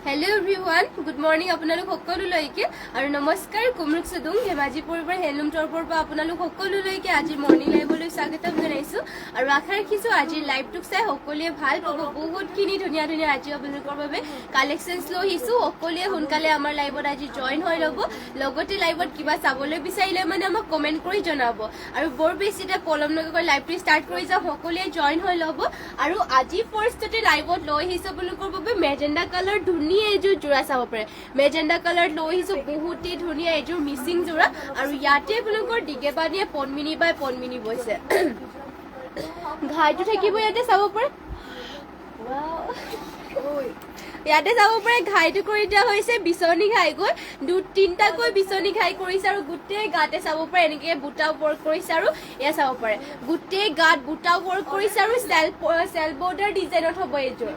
Hello everyone, good morning আপোনালোক সকলোলৈকে আৰু নমস্কাৰ কুমৰুক সদুং ধেমাজি পৰিবাৰ হেলুম টৰপৰ পৰা আপোনালোক সকলোলৈকে আজি মৰ্নিং লাইভলৈ স্বাগতম জনাইছো আৰু আশা ৰাখিছো আজি লাইভটোক চাই সকলোৱে ভাল পাব বহুতখিনি ধুনীয়া ধুনীয়া আজি আপোনালোকৰ বাবে কালেকচনছ লৈ আহিছো সকলোৱে সোনকালে আমাৰ লাইভত আজি জয়েন হৈ ল'ব লগতে লাইভত কিবা চাবলৈ বিচাৰিলে মানে আমাক কমেন্ট কৰি জনাব আৰু বৰ বেছিটা পলম নকৰি লাইভটো ষ্টাৰ্ট কৰি যাও সকলোৱে জয়েন হৈ ল'ব আৰু আজি ফাৰ্ষ্টতে লাইভত লৈ আহিছো আপোনালোকৰ বাবে মেজেণ্ডা কালাৰ ধুনীয়া এযোৰ জোৰা চাব পাৰে মেজেণ্ডা কালাৰ লৈ আহিছো বহুতেই ধুনীয়া এযোৰ মিচিং জোৰা আৰু ইয়াতে আপোনালোকৰ দিগেবানিয়ে পনমিনি বাই পনমিনি বৈছে ঘাইটো থাকিব ইয়াতে চাব পাৰে ইয়াতে যাব পাৰে ঘাইটো কৰি দিয়া হৈছে বিচনী ঘাই গৈ তিনিটাকৈ বিচনী ঘাই কৰিছে আৰু গোটেই গাতে চাব পাৰে এনেকে বুটা ৱৰ্ক কৰিছে আৰু এয়া চাব পাৰে গোটেই গাত বুটা ৱৰ্ক কৰিছে আৰু চেল বৰ্ডাৰ ডিজাইনত হ'ব এইযোৰ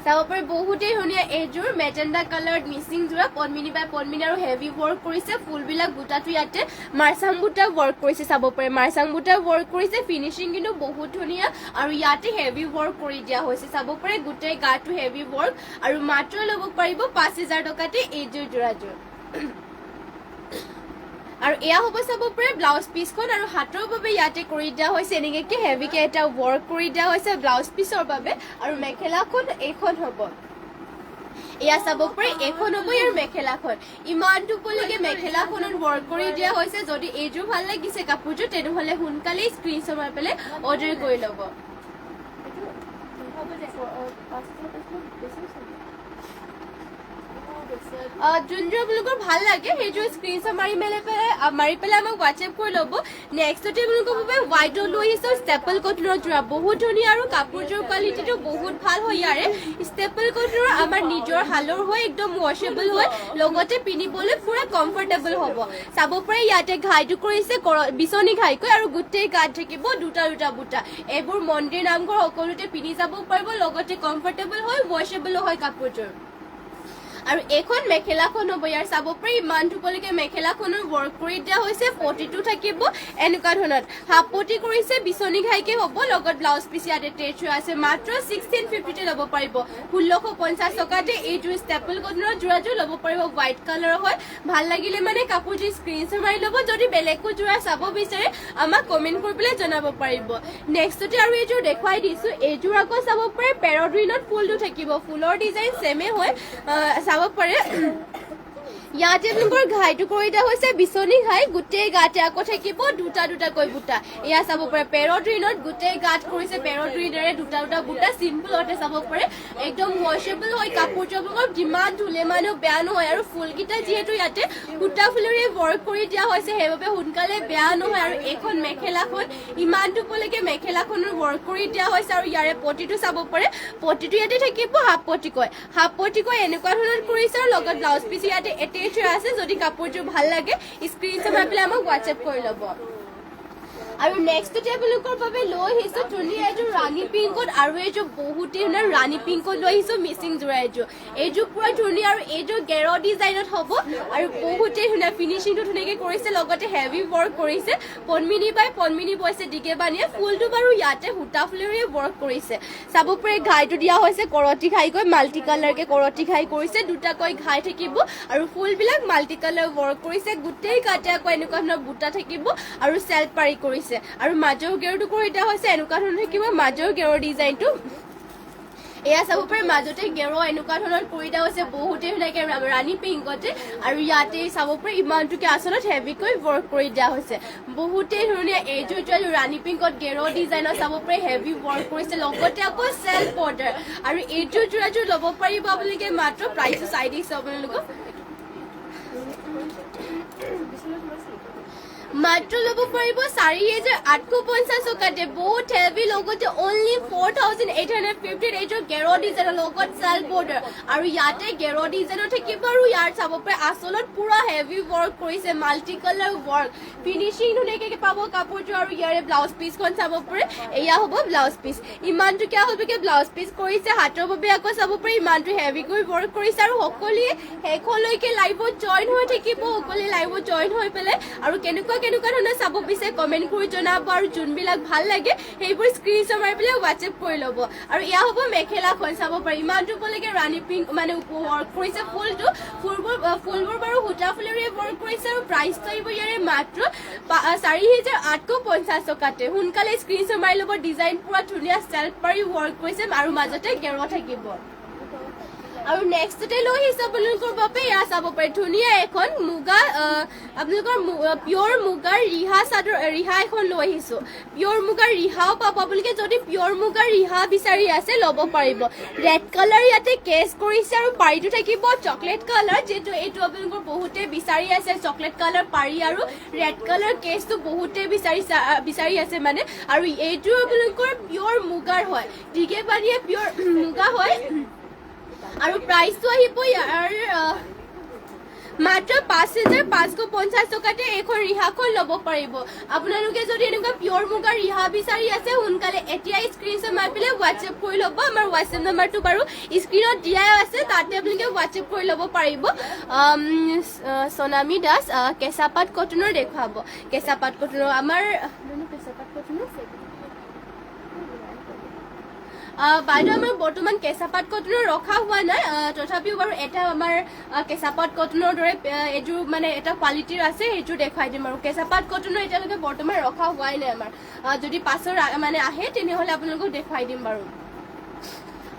চাব পাৰে বহুতেই ধুনীয়া এইযোৰ মেজেণ্ডা কালাৰত মিচিং জোৰা পনমিনি বাই পনমিনি আৰু হেভি ৱৰ্ক কৰিছে ফুলবিলাক বুটাটো ইয়াতে মাৰ্চাং বুটা ৱৰ্ক কৰিছে চাব পাৰে মাৰ্চাং বুটা ৱৰ্ক কৰিছে ফিনিচিং কিন্তু বহুত ধুনীয়া আৰু ইয়াতে হেভি ৱৰ্ক কৰি দিয়া হৈছে চাব পাৰে গোটেই গাটো হেভি ৱৰ্ক আৰু মাত্ৰ ল'ব পাৰিব 5000 টকাতে এইযোৰ জোৰাযোৰ আৰু এয়া হ'ব চাব পাৰে ব্লাউজ পিছখন আৰু হাতৰ বাবে ইয়াতে কৰি দিয়া হৈছে এনেকে হেভিকে এটা ৱৰ্ক কৰি দিয়া হৈছে ব্লাউজ পিছৰ বাবে আৰু মেখেলাখন এইখন হ'ব এয়া চাব পাৰে এইখন হ'ব আৰু মেখেলাখন ইমানটো পলৈকে মেখেলাখনত ৱৰ্ক কৰি দিয়া হৈছে যদি এইযোৰ ভাল লাগিছে কাপোৰযোৰ তেনেহ'লে সোনকালে স্ক্ৰীনশ্বট মাৰি পেলাই অৰ্ডাৰ কৰি ল'ব যোনযোৰ আপোনালোকৰ ভাল লাগে সেইযোৰ স্ক্ৰীনশ্বট মাৰি পেলাই আমাক হোৱাটছএপ কৰি ল'ব নেক্সটতে আপোনালোকৰ বাবে হোৱাইটত লৈ আহিছো ষ্টেপল কটনৰ জোৰা বহুত ধুনীয়া আৰু কাপোৰযোৰ কোৱালিটিটো বহুত ভাল হয় ইয়াৰে ষ্টেপল কটনৰ আমাৰ নিজৰ হালৰ হয় একদম ৱাশ্বেবল হয় লগতে পিন্ধিবলৈ পুৰা কমফৰ্টেবল হ'ব চাব পাৰে ইয়াতে ঘাইটো কৰিছে বিচনী ঘাইকৈ আৰু গোটেই গাত থাকিব দুটা দুটা বুটা এইবোৰ মন্দিৰ নামঘৰ সকলোতে পিন্ধি যাব পাৰিব লগতে কমফৰ্টেবল হয় ৱাশ্বেবল হয় কাপোৰযোৰ আৰু এখন মেখেলাখন হ'ব ইয়াৰ চাব পাৰি ইমানটো পলৈকে মেখেলাখনৰ ৱৰ্ক কৰি দিয়া হৈছে 42 থাকিব এনেকুৱা ধৰণৰ হাফ পটি কৰিছে বিচনী ঘাইকে হ'ব লগত ব্লাউজ পিছ ইয়াতে টেচ হৈ আছে মাত্ৰ 1650 তে ল'ব পাৰিব 1650 টকাতে এইযোৰ ষ্টেপল কটনৰ জোৰাযোৰ ল'ব পাৰিব হোৱাইট কালাৰ হয় ভাল লাগিলে মানে কাপোৰযোৰ স্ক্ৰীনশ্বট মাৰি ল'ব যদি বেলেগো জোৰা চাব বিচাৰে আমাক কমেন্ট কৰি পেলাই জনাব পাৰিব নেক্সটতে আৰু এইযোৰ দেখুৱাই দিছো এইযোৰ আকৌ চাব পাৰে পেৰড্ৰিনত ফুলটো থাকিব ফুলৰ ডিজাইন সেমে হয় চাব পাৰে ইয়াতে আপোনালোকৰ ঘাইটো কৰি দিয়া হৈছে বিচনী ঘাই গোটেই গাতে আকৌ থাকিব দুটা দুটাকৈ বুটা এয়া চাব পাৰে পেৰড্ৰিনত গোটেই গাত কৰিছে পেৰড্ৰিনেৰে দুটা দুটা বুটা চিম্পলতে চাব পাৰে একদম ৱাশ্বেবল হয় কাপোৰটো আপোনালোকৰ যিমান ধুলে মানুহ বেয়া নহয় আৰু ফুলকেইটা যিহেতু ইয়াতে সূতা ফুলেৰে ৱৰ্ক কৰি দিয়া হৈছে সেইবাবে সোনকালে বেয়া নহয় আৰু এইখন মেখেলাখন ইমানটো পলৈকে মেখেলাখনৰ ৱৰ্ক কৰি দিয়া হৈছে আৰু ইয়াৰে পটিটো চাব পাৰে পটিটো ইয়াতে থাকিব হাফ পটিকৈ এনেকুৱা ধৰণৰ কৰিছে আৰু লগত ব্লাউজ পিছ ইয়াতে আছে যদি কাপোৰযোৰ ভাল লাগে স্ক্ৰীনশ্বট মাৰি পেলাই আমাক হোৱাটছএপ কৰি ল'ব আৰু নেক্সটতে আপোনালোকৰ বাবে লৈ আহিছো ধুনীয়া এযোৰ ৰাণী পিংকত আৰু এইযোৰ বহুতেই ধুনীয়া ৰাণী পিংকত লৈ আহিছো মিচিং জোৰা এইযোৰ পুৰা ধুনীয়া আৰু এইযোৰ গেৰ ডিজাইনত হ'ব আৰু বহুতেই ধুনীয়া ফিনিচিংটো ধুনীয়াকে কৰিছে লগতে হেভি ৱৰ্ক কৰিছে পনমিনি বাই পনমিনি বৈছে দিগেবানিয়ে ফুলটো বাৰু ইয়াতে সূতা ফুলেৰে ৱৰ্ক কৰিছে চাব পাৰে ঘাইটো দিয়া হৈছে কৰতি ঘাইকৈ মাল্টি কালাৰকে কৰতি ঘাই কৰিছে দুটাকৈ ঘাই থাকিব আৰু ফুলবিলাক মাল্টি কালাৰ ৱৰ্ক কৰিছে গোটেই গাতে আকৌ এনেকুৱা ধৰণৰ বুটা থাকিব আৰু চেল্ফ পাৰি কৰিছে আৰু মাজৰ গেৰটো কৰি দিয়া হৈছে এনেকুৱা ধৰণৰ থাকিব মাজৰ গেৰৰ ডিজাইনটো এয়া চাব পাৰে মাজতে গেৰ এনেকুৱা ধৰণৰ কৰি দিয়া হৈছে বহুতেই ধুনীয়াকে ৰাণী পিংকতে আৰু ইয়াতে চাব পাৰে ইমানটোকে আচলত হেভিকৈ ৱৰ্ক কৰি দিয়া হৈছে বহুতেই ধুনীয়া এইযোৰ ৰাণী পিংকত গেৰ ডিজাইনত চাব পাৰে হেভি ৱৰ্ক কৰিছে লগতে আকৌ চেল্ফ বৰ্ডাৰ আৰু এইযোৰ জোৰাযোৰ ল'ব পাৰিব আপোনালোকে মাত্ৰ প্ৰাইচটো চাই দিছে আপোনালোকক মাত্ৰ ল'ব পাৰিব 4850 টকাতে বহুত হেভি লগতে অনলি 4850 এইযোৰ গেৰ ডিজাইনৰ লগত চেল্ফ বৰ্ডাৰ আৰু ইয়াতে গেৰ ডিজাইনৰ থাকিব আৰু ইয়াৰ চাব পাৰে আচলত পুৰা হেভি ৱৰ্ক কৰিছে মাল্টি কালাৰ ৱৰ্ক ফিনিচিং ধুনীয়াকে পাব কাপোৰযোৰ আৰু ইয়াৰে ব্লাউজ পিছখন চাব পাৰে এয়া হ'ব ব্লাউজ পিছ ইমানটোকে হ'বকে ব্লাউজ পিছ কৰিছে হাতৰ বাবে আকৌ চাব পাৰে ইমানটো হেভিকৈ ৱৰ্ক কৰিছে আৰু সকলোৱে শেষলৈকে লাইভত জইন হৈ থাকিব সকলোৱে লাইভত জইন হৈ পেলাই আৰু কেনেকুৱা কেনেকুৱা ধৰণৰ চাব বিচাৰে কমেণ্ট কৰি জনাব আৰু যোনবিলাক ভাল লাগে সেইবোৰ স্ক্ৰীনশ্বট মাৰি পেলাই হোৱাটছএপ কৰি ল'ব আৰু এয়া হ'ব মেখেলাখন চাব পাৰি ইমানটো উপলৈকে ৰাণী পিংক মানে ৱৰ্ক কৰিছে ফুলবোৰ বাৰু সূতা ফুলেৰে ৱৰ্ক কৰিছে আৰু প্ৰাইচটো আহিব ইয়াৰে মাত্ৰ 4,850 টকাতে সোনকালে স্ক্ৰীনশ্বট মাৰি ল'ব ডিজাইন পুৰা ধুনীয়া চেল্ফ পাৰি ৱৰ্ক কৰিছে আৰু মাজতে গেৰ থাকিব আৰু নেক্সটতে লৈ আহিছো আপোনালোকৰ বাবে এয়া চাব পাৰি ধুনীয়া এখন মুগা আপোনালোকৰ পিয়ৰ মুগাৰ ৰিহা এখন লৈ আহিছো পিয়ৰ মুগাৰ ৰিহাও পাব আপোনালোকে যদি পিয়ৰ মুগাৰ ৰিহা বিচাৰি আছে ল'ব পাৰিব ৰেড কালাৰ ইয়াতে কেচ কৰিছে আৰু পাৰিটো থাকিব চকলেট কালাৰ যেটো এইটো আপোনালোকৰ বহুতে বিচাৰি আছে চকলেট কালাৰ পাৰি আৰু ৰেড কালাৰ কেচটো বহুতে বিচাৰি আছে মানে আৰু এইটো আপোনালোকৰ পিয়ৰ মুগাৰ হয় ঠিকে পাৰিয়ে পিয়ৰ মুগা হয় আৰু প্ৰাইচটো আহিব ইয়াৰ মাত্ৰ 5,550 টকাতে এখন ৰিহাখন ল'ব পাৰিব আপোনালোকে যদি এনেকুৱা পিয়ৰ মুগাৰ ৰিহা বিচাৰি আছে সোনকালে এতিয়া স্ক্ৰীনশ্বট মাৰি পেলাই হোৱাটছএপ কৰি ল'ব আমাৰ হোৱাটছএপ নাম্বাৰটো বাৰু স্ক্ৰীনত দিয়াই আছে তাতে আপোনালোকে হোৱাটছএপ কৰি ল'ব পাৰিব সোনামী দাস কেঁচাপাত কটনৰ দেখুৱাব কেঁচাপাত কটনৰ আমাৰ কেঁচাপাত কটনৰ বাইদেউ আমাৰ বৰ্তমান কেঁচাপাত কটনৰ ৰখা হোৱা নাই তথাপিও বাৰু এটা আমাৰ কেঁচাপাত কটনৰ দৰে এইযোৰ মানে এটা কোৱালিটিৰ আছে সেইযোৰ দেখুৱাই দিম আৰু কেঁচাপাত কটনৰ এতিয়ালৈকে বৰ্তমান ৰখা হোৱাই নাই আমাৰ যদি পাছৰ মানে আহে তেনেহ'লে আপোনালোকক দেখুৱাই দিম বাৰু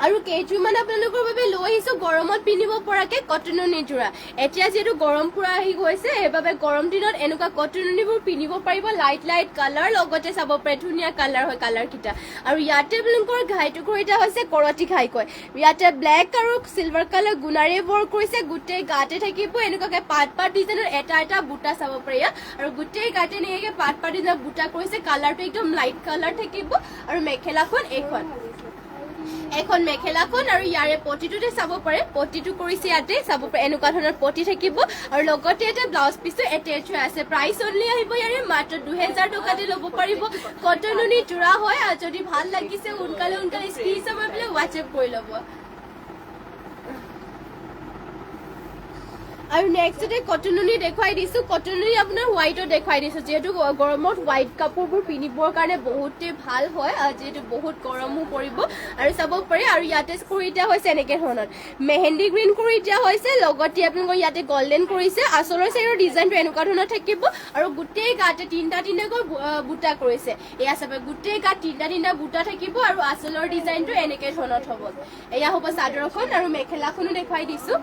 আৰু কেইযোৰমান আপোনালোকৰ বাবে লৈ আহিছো গৰমত পিন্ধিব পৰাকে কটননিযোৰা এতিয়া যিহেতু গৰম পুৰা আহি গৈছে সেইবাবে গৰম দিনত এনেকুৱা কটননিবোৰ পিন্ধিব পাৰিব লাইট কালাৰ লগতে চাব পাৰে ধুনীয়া কালাৰ হয় কালাৰকেইটা আৰু ইয়াতে আপোনালোকৰ ঘাইটুকুৰ এটা হৈছে কৰতি ঘাই কয় ইয়াতে ব্লেক আৰু চিলভাৰ কালাৰ গুণাৰে ৱৰ্ক কৰিছে গোটেই গাতে থাকিব এনেকুৱাকে পাত ডিজাইনৰ এটা বুটা চাব পাৰি আৰু গোটেই গাতে এনেকৈ পাত ডিজাইনৰ বুটা কৰিছে কালাৰটো একদম লাইট কালাৰ থাকিব আৰু মেখেলাখন এখন মেখেলাখন আৰু ইয়াৰে পটিটোতে চাব পাৰে পটিটো কৰিছে ইয়াতে চাব পাৰে এনেকুৱা ধৰণৰ পটি থাকিব আৰু লগতে এটা ব্লাউজ পিছো এটেচ হৈ আছে প্ৰাইচ অনলি আহিব ইয়াৰে মাত্ৰ 2,000 টকাতে ল'ব পাৰিব কটননি জোৰা হয় আৰু যদি ভাল লাগিছে সোনকালে স্ক্ৰীনশ্বট মাৰি পেলাই হোৱাটছএপ কৰি ল'ব আৰু নেক্সটতে কটননি দেখুৱাই দিছো কটননি আপোনাৰ হোৱাইটত দেখুৱাই দিছো যিহেতু গৰমত হোৱাইট কাপোৰবোৰ পিন্ধিবৰ কাৰণে বহুতে ভাল হয় যিহেতু বহুত গৰমো পৰিব আৰু চাব পাৰে আৰু ইয়াতে কৰি দিয়া হৈছে এনেকে ধৰণৰ মেহেন্দি গ্ৰীণ কৰি দিয়া হৈছে লগতে আপোনালোকৰ ইয়াতে গল্ডেন কৰিছে আচলৰ চাইডৰ ডিজাইনটো এনেকুৱা ধৰণৰ থাকিব আৰু গোটেই গাতে তিনিটাকৈ বুটা কৰিছে এয়া চাব গোটেই গাত তিনিটা বুটা থাকিব আৰু আচলৰ ডিজাইনটো এনেকে ধৰণৰ হ'ব এয়া হ'ব চাদৰখন আৰু মেখেলাখনো দেখুৱাই দিছো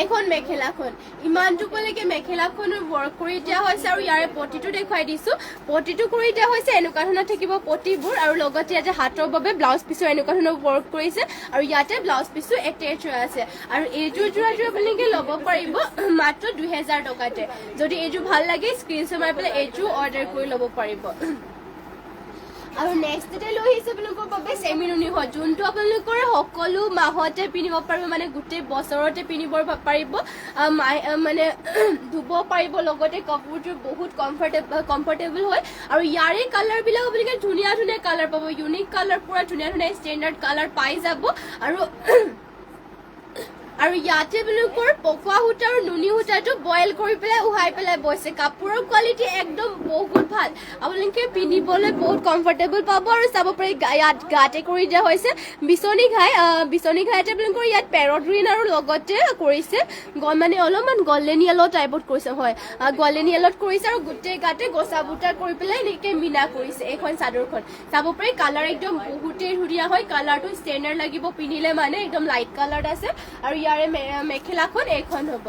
এখন মেখেলাখন ইমানটুকুলৈকে মেখেলাখনো ৱৰ্ক কৰি দিয়া হৈছে আৰু ইয়াৰে পটিটো দেখুৱাই দিছো পটিটো কৰি দিয়া হৈছে এনেকুৱা ধৰণৰ থাকিব পটিবোৰ আৰু লগতে ইয়াতে হাতৰ বাবে ব্লাউজ পিছো এনেকুৱা ধৰণৰ ৱৰ্ক কৰিছে আৰু ইয়াতে ব্লাউজ পিছো এটেচ হৈ আছে আৰু এইযোৰ যোৰাযোৰ আপোনালোকে ল'ব পাৰিব মাত্ৰ 2,000 টকাতে যদি এইযোৰ ভাল লাগে স্ক্ৰীনশ্বট মাৰি পেলাই এইযোৰ অৰ্ডাৰ কৰি ল'ব পাৰিব আৰু নেক্সটতে লৈ আহিছে আপোনালোকৰ বাবে চেমিনুনি হয় যোনটো আপোনালোকৰ সকলো মাহতে পিন্ধিব পাৰিব মানে গোটেই বছৰতে পিন্ধিব পাৰিব মানে ধুব পাৰিব লগতে কাপোৰযোৰ বহুত কমফৰ্টেবল হয় আৰু ইয়াৰে কালাৰবিলাক আপোনালোকে ধুনীয়া কালাৰ পাব ইউনিক কালাৰ পুৰা ধুনীয়া ষ্টেণ্ডাৰ্ড কালাৰ পাই যাব আৰু ইয়াতে আপোনালোকৰ পকোৱা সূতা আৰু নুনি সূতাটো বইল কৰি পেলাই উহাই পেলাই বৈছে কাপোৰৰ কোৱালিটি একদম বহুত ভাল আপোনালোকে পিন্ধিবলৈ বহুত কমফৰ্টেবল পাব আৰু চাব পাৰি ইয়াত গাতে কৰি দিয়া হৈছে বিচনী ঘাইতে আপোনালোকৰ ইয়াত পেৰট গ্ৰীণ আৰু লগতে কৰিছে মানে অলপমান গল্ডেন য়েলো টাইপত কৰিছে হয় গল্ডেন য়েলোত কৰিছে আৰু গোটেই গাতে গছা বুটা কৰি পেলাই এনেকৈ মিনা কৰিছে এইখন চাদৰখন চাব পাৰি কালাৰ একদম বহুতেই ধুনীয়া হয় কালাৰটো ষ্টেণ্ডাৰ্ড লাগিব পিন্ধিলে মানে একদম লাইট কালাৰ আছে আৰু ইয়াৰে মেখেলাখন এইখন হ'ব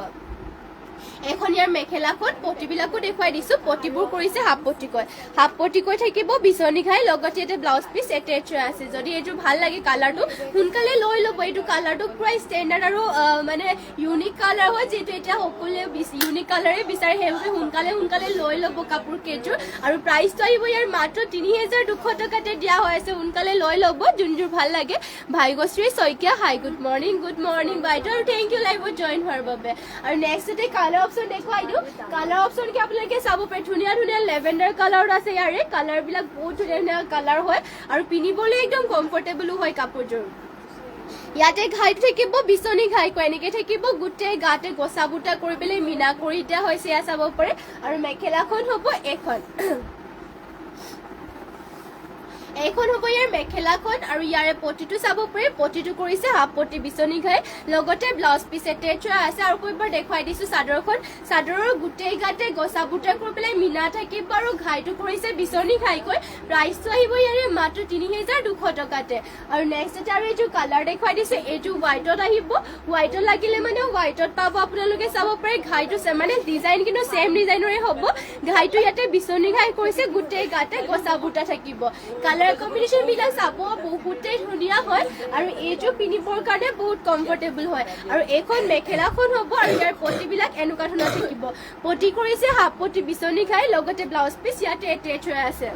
এখন ইয়াৰ মেখেলাখন পটিবিলাকো দেখুৱাই দিছো পটিবোৰ কৰিছে হাফ পটিকৈ থাকিব বিচনী ঘাই লগতে এটা ব্লাউজ পিচ এটেচ হৈ আছে যদি এইটো ভাল লাগে কালাৰটো সোনকালে লৈ ল'ব এইটো কালাৰটো পুৰা ষ্টেণ্ডাৰ্ড আৰু মানে ইউনিক কালাৰ হয় যিহেতু এতিয়া সকলোৱে ইউনিক কালাৰে বিচাৰে সেইবাবে সোনকালে লৈ ল'ব কাপোৰ কেইযোৰ আৰু প্ৰাইচটো আহিব ইয়াৰ মাত্ৰ 3,200 টকাতে দিয়া হৈ আছে সোনকালে লৈ ল'ব যোনযোৰ ভাল লাগে Bhagyashree Saikia hi good morning বাইদেউ আৰু থেংক ইউ লাইভত জইন হোৱাৰ বাবে আৰু নেক্সটতে কালাৰ অপশ্যন দেখুৱাই দিওঁ কালাৰ অপশ্যন কি আপোনালোকে চাব পাৰে ধুনীয়া লেভেণ্ডাৰ কালাৰত আছে ইয়াৰে কালাৰবিলাক বহুত ধুনীয়া কালাৰ হয় আৰু পিন্ধিবলৈ একদম কমফৰ্টেবলো হয় কাপোৰযোৰ ইয়াতে ঘাইটো থাকিব বিচনী ঘাইকৈ এনেকে থাকিব গোটেই গাতে গছা বুটা কৰি পেলাই মিনা কৰি দিয়া হৈছে এয়া চাব পাৰে আৰু মেখেলাখন হ'ব এখন এইখন হ'ব ইয়াৰ মেখেলাখন আৰু ইয়াৰে পটিটো চাব পাৰে পটিটো কৰিছে হাফ পটি বিচনী ঘাই লগতে ব্লাউজ পিচ এটেচ আছে আৰু কইবাৰ দেখুৱাই দিছো চাদৰখন চাদৰৰ গোটেই গাতে গছা বুটা কৰি পেলাই মিনা থাকিব আৰু ঘাইটো কৰিছে বিচনী ঘাইকৈ প্ৰাইচটো আহিব ইয়াৰে মাত্ৰ 3200 টকাতে আৰু নেক্সট এটা আৰু এইটো কালাৰ দেখুৱাই দিছো এইটো হোৱাইটত আহিব হোৱাইটত লাগিলে মানে হোৱাইটত পাব আপোনালোকে চাব পাৰে ঘাইটো মানে ডিজাইন কিন্তু সেম ডিজাইনৰে হ'ব ঘাইটো ইয়াতে বিচনী ঘাই কৰিছে গোটেই গাতে গছা বুটা থাকিব কালাৰ কম্বিনেশন মিলা চাব বহুতে ধুনীয়া হয় আৰু এইটো পিনিবৰ কাৰণে বহুত কমফৰ্টেবল হয় আৰু এখন মেখেলাখন হ'ব আৰু ইয়াৰ পটিবিলাক এনেকুৱা ধৰণৰ থাকিব পটি কৰিছে হাফ পটি বিচনী ঘাই লগতে ব্লাউজ পিচ ইয়াতে এটেচ হৈ আছে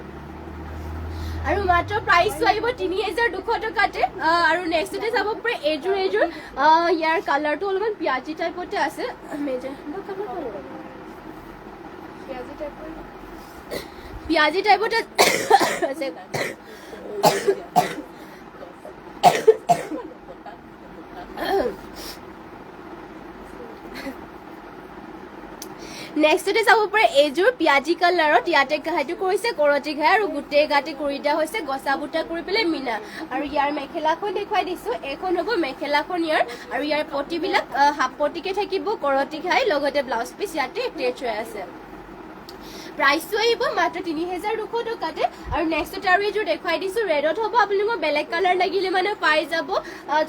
আৰু মাত্ৰ প্ৰাইচটো আহিব 3200 টকাতে আৰু নেক্সটতে যাব পাৰে এইযোৰ ইয়াৰ কালাৰটো অলপমান পিয়াজি টাইপতে আছে পিয়াজি টাইপতে আছে নেক্সটতে চাব পাৰে এইযোৰ পিয়াজি কালাৰত ইয়াতে ঘাইটো কৰিছে কৰতি ঘাই আৰু গোটেই গাতে কৰি দিয়া হৈছে গছা বুটা কৰি পেলাই মিনা আৰু ইয়াৰ মেখেলাখন দেখুৱাই দিছো এখন হ'ব মেখেলাখন ইয়াৰ আৰু ইয়াৰ পটিবিলাক হাফ পটিকে থাকিব কৰতি ঘাই লগতে ব্লাউজ পিচ ইয়াতে এটেচ হৈ আছে প্ৰাইচটো আহিব মাত্ৰ 3200 টকাতে আৰু নেক্সটতে আৰু এইযোৰ দেখুৱাই দিছো ৰেডত হ'ব আপোনালোকৰ বেলেগ কালাৰ লাগিলে মানে পাই যাব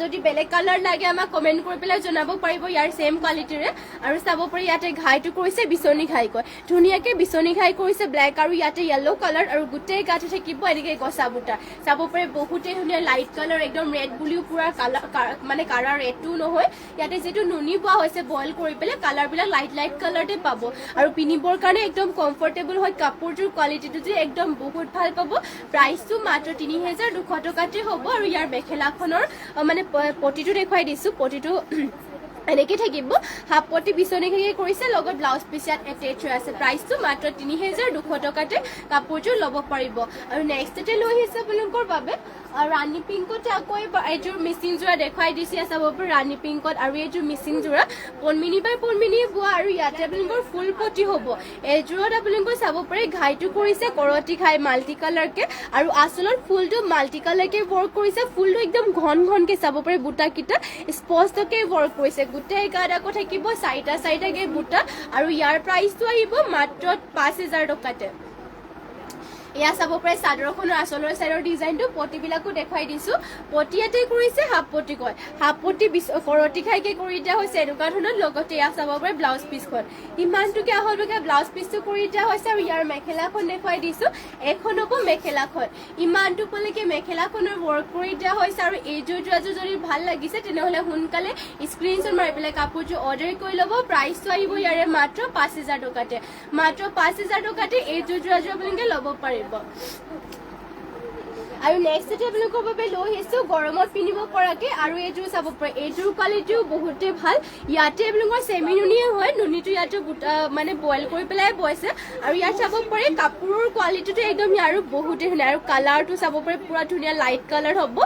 যদি বেলেগ কালাৰ লাগে আমাক কমেন্ট কৰি পেলাই জনাব পাৰিব ইয়াৰ সেম কোৱালিটিৰে আৰু চাব পাৰি ইয়াতে ঘাইটো কৰিছে বিচনী ঘাইকৈ ধুনীয়াকে বিচনী ঘাই কৰিছে ব্লেক আৰু ইয়াতে য়েলো কালাৰ আৰু গোটেই গাতে থাকিব এনেকে গছা বুটা চাব পাৰি বহুতে ধুনীয়া লাইট কালাৰ একদম ৰেড বুলিও পুৰা মানে কালাৰ ৰেডটো নহয় ইয়াতে যেটো নুনি পোৱা হৈছে বইল কৰি পেলাই কালাৰবিলাক লাইট কালাৰতে পাব আৰু পিনিবৰ কাৰণে একদম কমফৰ্টেবল হয় কাপোৰটোৰ কোৱালিটিটো যে একদম বহুত ভাল পাব প্ৰাইচটো মাত্ৰ 3200 টকাতে হ'ব আৰু ইয়াৰ মেখেলাখনৰ মানে পটিটো দেখুৱাই দিছো পটিটো এনেকে থাকিব হাফ পটি বিচনী ঘাই কৰিছে লগত ব্লাউজ পিচ ইয়াত এটেচ হৈ আছে প্ৰাইচটো মাত্ৰ 3200 টকাতে কাপোৰটো ল'ব পাৰিব আৰু নেক্সটতে লৈ আহিছে আপোনালোকৰ বাবে ৰাণী পিংকতে আকৌ এইযোৰ মিচিং যোৰা দেখুৱাই দিছে চাব পাৰে ৰাণী পিংকত আৰু এইযোৰ মিচিং যোৰা পনমিনি বাই পনমিনি বোৱা আৰু ইয়াতে আপোনালোকৰ ফুল পটি হ'ব এইযোৰত আপোনালোকৰ চাব পাৰে ঘাইটো কৰিছে কৰতি ঘাই মাল্টি কালাৰকে আৰু আচলত ফুলটো মাল্টি কালাৰকে ৱৰ্ক কৰিছে ফুলটো একদম ঘনকে চাব পাৰে বুটাকিটা স্পষ্টকে ৱৰ্ক কৰিছে গোটেই গাত আকৌ থাকিব চাৰিটাকে বুটা আৰু ইয়াৰ প্ৰাইচটো আহিব মাত্ৰ 5000 টকাতে এয়া চাব পাৰে চাদৰখনৰ আচলৰ চাইডৰ ডিজাইনটো পটিবিলাকো দেখুৱাই দিছো পটিয়াতে কৰিছে হাফ পটি কয় হাফ পটি কৰতি খাইকে কৰি দিয়া হৈছে এনেকুৱা ধৰণৰ লগতে এয়া চাব পাৰে ব্লাউজ পিচখন ইমানটোকে আহলকে ব্লাউজ পিচটো কৰি দিয়া হৈছে আৰু ইয়াৰ মেখেলাখন দেখুৱাই দিছো এখন হ'ব মেখেলাখন ইমানটো পলৈকে মেখেলাখনৰ ৱৰ্ক কৰি দিয়া হৈছে আৰু এইযোৰ যদি ভাল লাগিছে তেনেহ'লে সোনকালে স্ক্ৰীনশ্বট মাৰি পেলাই কাপোৰটো অৰ্ডাৰ কৰি ল'ব প্ৰাইচটো আহিব ইয়াৰে মাত্ৰ 5000 টকাতে মাত্ৰ 5000 টকাতে এইযোৰ আপোনালোকে ল'ব পাৰে আৰু নেক্সটতে আপোনালোকৰ বাবে লৈ আহিছো গৰমত পিন্ধিব পৰাকে আৰু এইযোৰ চাব পাৰে এইযোৰ কোৱালিটিও বহুতে ভাল ইয়াতে আপোনালোকৰ সেমি নুনিয়ে হয় নুনিটো ইয়াতে মানে বইল কৰি পেলাই বৈছে আৰু ইয়াত চাব পাৰে কাপোৰৰ কোৱালিটিটো একদম ইয়াৰো বহুতে ধুনীয়া আৰু কালাৰটো চাব পাৰে পুৰা ধুনীয়া লাইট কালাৰ হ'ব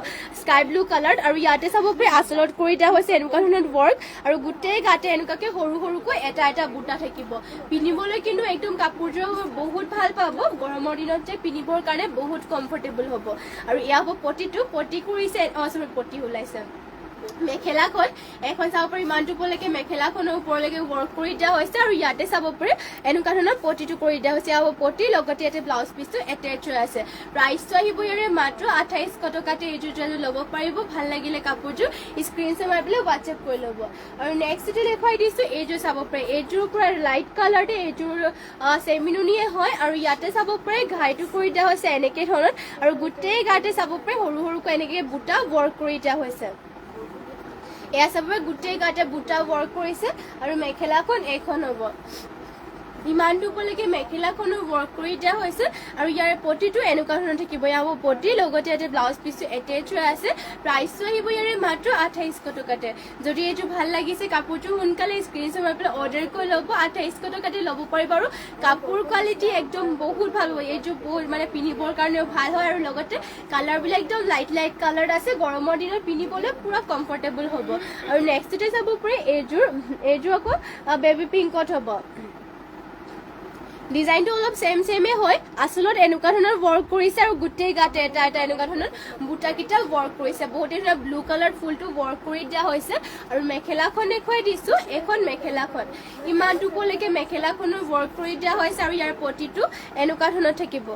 স্কাই ব্লু কালাৰ আৰু ইয়াতে চাব পাৰে আচলত কৰি দিয়া হৈছে এনেকুৱা ধৰণৰ ৱৰ্ক আৰু গোটেই গাতে এনেকুৱাকে সৰুকৈ এটা বুটা থাকিব পিন্ধিবলৈ কিন্তু একদম কাপোৰযোৰ বহুত ভাল পাব গৰমৰ দিনত যে পিন্ধিবৰ কাৰণে বহুত কমফৰ্টেবল হ'ব আৰু এয়া হ'ব পটি কৰিছে পটি ওলাইছে মেখেলাখন এখন চাব পাৰি ইমানটো পলৈকে মেখেলাখনৰ ওপৰলৈকে ৱৰ্ক কৰি দিয়া হৈছে আৰু ইয়াতে চাব পাৰি এনেকুৱা ধৰণৰ পটিটো কৰি দিয়া হৈছে আৰু পটি লগতে ইয়াতে ব্লাউজ পিচটো এটেচ হৈ আছে প্ৰাইচটো আহিব ইয়াৰে মাত্ৰ 2800 টকাতে এইযোৰ ল'ব পাৰিব ভাল লাগিলে কাপোৰযোৰ স্ক্ৰীনশ্বট মাৰি পেলাই হোৱাটছএপ কৰি ল'ব আৰু নেক্সটতে দেখুৱাই দিছো এইযোৰ চাব পাৰি এইযোৰ পুৰা লাইট কালাৰতে এইযোৰ চেমিনুনিয়ে হয় আৰু ইয়াতে চাব পাৰি ঘাইটো কৰি দিয়া হৈছে এনেকে ধৰণৰ আৰু গোটেই গাতে চাব পাৰি সৰুকৈ এনেকে বুটা ৱৰ্ক কৰি দিয়া হৈছে এয়া চাব গোটেই গাতে বুটা ৱৰ্ক কৰিছে আৰু মেখেলাখন এখন হ'ব ইমানটো উপলৈকে মেখেলাখনো ৱৰ্ক কৰি দিয়া হৈছে আৰু ইয়াৰ পটিটো এনেকুৱা ধৰণৰ থাকিব ইয়াৰ পটি লগতে ইয়াতে ব্লাউজ পিচটো এটেচ হৈ আছে প্ৰাইচটো আহিব ইয়াৰে মাত্ৰ 2800 টকাতে যদি এইটো ভাল লাগিছে কাপোৰটো সোনকালে স্ক্ৰীনশ্বট মাৰি পেলাই অৰ্ডাৰ কৰি ল'ব 2800 টকাতে ল'ব পাৰিব আৰু কাপোৰ কোৱালিটি একদম বহুত ভাল হয় এইটো বহুত মানে পিন্ধিবৰ কাৰণেও ভাল হয় আৰু লগতে কালাৰবিলাক একদম লাইট কালাৰ আছে গৰমৰ দিনত পিন্ধিবলৈ পুৰা কমফৰ্টেবল হ'ব আৰু নেক্সটতে চাব পাৰি এইযোৰ আকৌ বেবি পিংকত হ'ব ডিজাইনটো অলপ সেমে হয় আসলত এনেকুৱা ধৰণৰ ৱৰ্ক কৰিছে আৰু গোটেই গাতে এটা এনেকুৱা ধৰণৰ বুটাকিটা ৱৰ্ক কৰিছে বহুতে ধৰা ব্লু কালাৰ ফুলটো ৱৰ্ক কৰি দিয়া হৈছে আৰু মেখেলাখন দেখুৱাই দিছো এখন মেখেলাখন ইমানটো উপলৈকে মেখেলাখনো ৱৰ্ক কৰি দিয়া হৈছে আৰু ইয়াৰ পটিটো এনেকুৱা ধৰণৰ থাকিব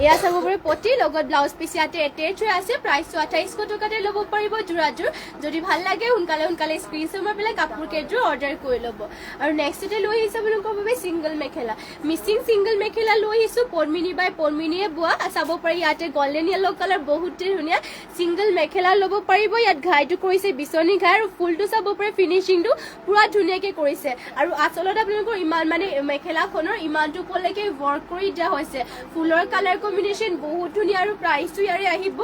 এয়া চাব পাৰে পটি লগত ব্লাউজ পিচ ইয়াতে এটেচ হৈ আছে প্ৰাইচটো 2800 টকাতে ল'ব পাৰিব জোৰাজোৰ যদি ভাল লাগে সোনকালে স্ক্ৰীনশ্বট মাৰি পেলাই কাপোৰ কেইযোৰ অৰ্ডাৰ কৰি ল'ব আৰু নেক্সটতে লৈ আহিছে বুলি ক'ব বাবে সিংগল মেখেলা মিচিং সিংগল মেখেলা লৈ আহিছো পদ্মিনী বাই পদ্মিনীয়ে বোৱা চাব পাৰি ইয়াতে গোল্ডেন য়েলো কালাৰ বহুতে ধুনীয়া সিংগল মেখেলা ল'ব পাৰিব ইয়াত ঘাইটো কৰিছে বিচনী ঘাই আৰু ফুলটো চাব পাৰে ফিনিচিংটো পুৰা ধুনীয়াকে কৰিছে আৰু আচলতে আপোনালোকৰ ইমান মানে মেখেলাখনৰ ইমানটো উপলৈকে ৱৰ্ক কৰি দিয়া হৈছে ফুলৰ কালাৰ কম্বিনেশন বহুত ধুনীয়া আৰু প্ৰাইসটো ইয়াৰে আহিব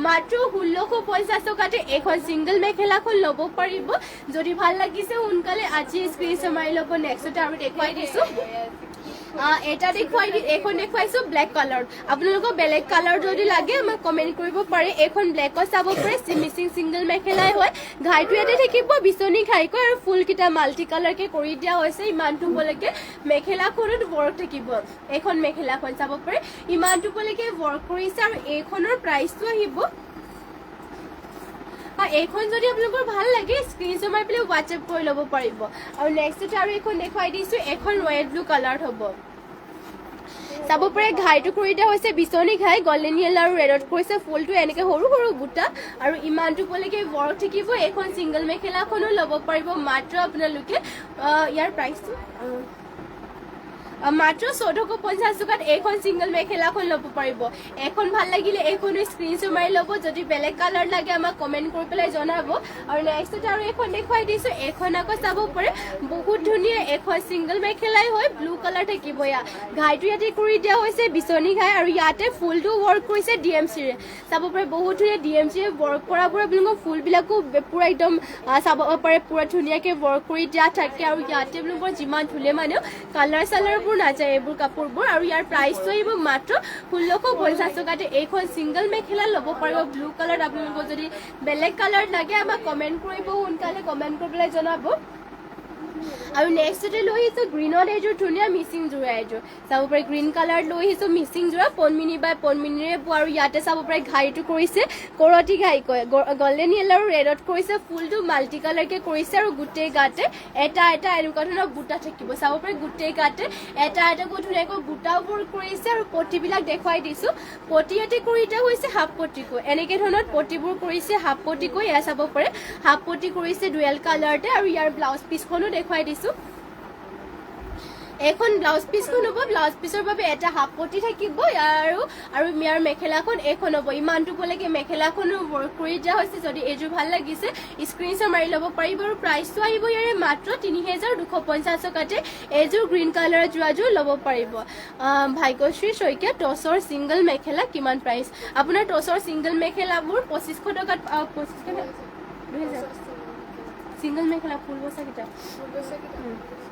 মাত্ৰ 1650 টকাতে এখন সিংগল মেখেলাখন ল'ব পাৰিব যদি ভাল লাগিছে সোনকালে আজি স্ক্ৰীনশ্বট মাৰি ল'ব নেক্সটতে আৰু দেখুৱাই দিছো এটা এখন দেখুৱাইছো ব্লেক কালাৰ আপোনালোকক বেলেগ কালাৰ যদি লাগে আমাক কমেন্ট কৰিব পাৰে এখন ব্লেকত চাব পাৰে মিচিং সিংগল মেখেলাই হয় ঘাইটো ইয়াতে থাকিব বিচনী ঘাইকৈ আৰু ফুলকিটা মাল্টি কালাৰকে কৰি দিয়া হৈছে ইমানটো উপলৈকে মেখেলাখনত ৱৰ্ক থাকিব এখন মেখেলাখন চাব পাৰে ইমানটো উপলৈকে ৱৰ্ক কৰিছে আৰু এইখনৰ প্ৰাইচটো আহিব এইখন যদি আপোনালোকৰ ভাল লাগে স্ক্ৰীনশ্বট মাৰি পেলাই হোৱাটছএপ কৰি ল'ব পাৰিব আৰু নেক্সটতে আৰু এখন দেখুৱাই দিছো এখন ৰয়েল ব্লু কালাৰ হ'ব চাব পাৰে ঘাইটো কৰি দিয়া হৈছে বিচনী ঘাই গোল্ডেন য়েলো আৰু ৰেডত কৰিছে ফুলটো এনেকে সৰু বুটা আৰু ইমানটো উপলৈকে ৱৰ্ক থাকিব এখন সিংগল মেখেলাখনো ল'ব পাৰিব মাত্ৰ আপোনালোকে ইয়াৰ প্ৰাইচটো মাত্ৰ 1450 টকাত এখন সিংগল মেখেলাখন ল'ব পাৰিব এখন ভাল লাগিলে এখনো স্ক্ৰীনশ্বট মাৰি ল'ব যদি বেলেগ কালাৰ লাগে আমাক কমেন্ট কৰি পেলাই জনাব আৰু নেক্সটতে আৰু এখন দেখুৱাই দিছো এখন আকৌ চাব পাৰে বহুত ধুনীয়া এখন সিংগল মেখেলাই হয় ব্লু কালাৰ থাকিব ইয়া ঘাইটো ইয়াতে কৰি দিয়া হৈছে বিচনী ঘাই আৰু ইয়াতে ফুলটো ৱৰ্ক কৰিছে ডিএমসি ৰে চাব পাৰে বহুত ধুনীয়া ডিএমসি ৰে ৱৰ্ক কৰাবোৰ আপোনালোকৰ ফুলবিলাকো পুৰা একদম চাব পাৰে পুৰা ধুনীয়াকে ৱৰ্ক কৰি দিয়া থাকে আৰু ইয়াতে আপোনালোকৰ যিমান ধুলে মানে কালাৰ চালাৰ নাযায় এইবোৰ কাপোৰবোৰ আৰু ইয়াৰ প্ৰাইচটো আহিব মাত্ৰ 1650 টকাতে এইখন সিংগল মেখেলা ল'ব পাৰিব ব্লু কালাৰ আপোনালোকৰ যদি বেলেগ কালাৰ লাগে আমাক কমেন্ট কৰিব সোনকালে কমেন্ট কৰি পেলাই জনাব আৰু নেক্সটতে লৈ আহিছো গ্ৰীনত এযোৰ ধুনীয়া মিচিং জোৰা এযোৰ চাব পাৰে গ্ৰীণ কালাৰ লৈ আহিছো মিচিং জোৰা পদ্মিনী বাই পদ্মিনীৰে বোৱা আৰু ইয়াতে চাব পাৰে ঘাইটো কৰিছে কৰতি ঘাই কয় গোল্ডেন য়েলো আৰু ৰেডত কৰিছে ফুলটো মাল্টি কালাৰকে কৰিছে আৰু গোটেই গাতে এটা এনেকুৱা ধৰণৰ বুটা থাকিব চাব পাৰে গোটেই গাতে এটা বহুত ধুনীয়াকৈ বুটাবোৰ কৰিছে আৰু পটিবিলাক দেখুৱাই দিছো পটি ইয়াতে কৰি দিয়া হৈছে হাফ পটিকৈ এনেকে ধৰণৰ পটিবোৰ কৰিছে হাফ পটিকৈ এয়া চাব পাৰে হাফ পটি কৰিছে ডুৱেল কালাৰতে আৰু ইয়াৰ ব্লাউজ পিচখনো দেখুৱাই দিছো এখন ব্লাউজ পিচখন হ'ব ব্লাউজ পিচৰ বাবে এটা হাফ পটি থাকিব আৰু ইয়াৰ মেখেলাখন এখন হ'ব ইমানটো উপলৈকে মেখেলাখনো ৱৰ্ক কৰি দিয়া হৈছে যদি এইযোৰ ভাল লাগিছে স্ক্ৰীনশ্বট মাৰি ল'ব পাৰিব আৰু প্ৰাইচটো আহিব ইয়াৰে মাত্ৰ 3250 টকাতে এইযোৰ গ্ৰীণ কালাৰৰ জোৰাযোৰ ল'ব পাৰিব ভাগ্যশ্ৰী শইকীয়া টচৰ সিংগল মেখেলা কিমান প্ৰাইচ আপোনাৰ টচৰ সিংগল মেখেলাবোৰ 2500 টকাত 2000 সিংগল মেখেলা ফুল বসা কিটা 2800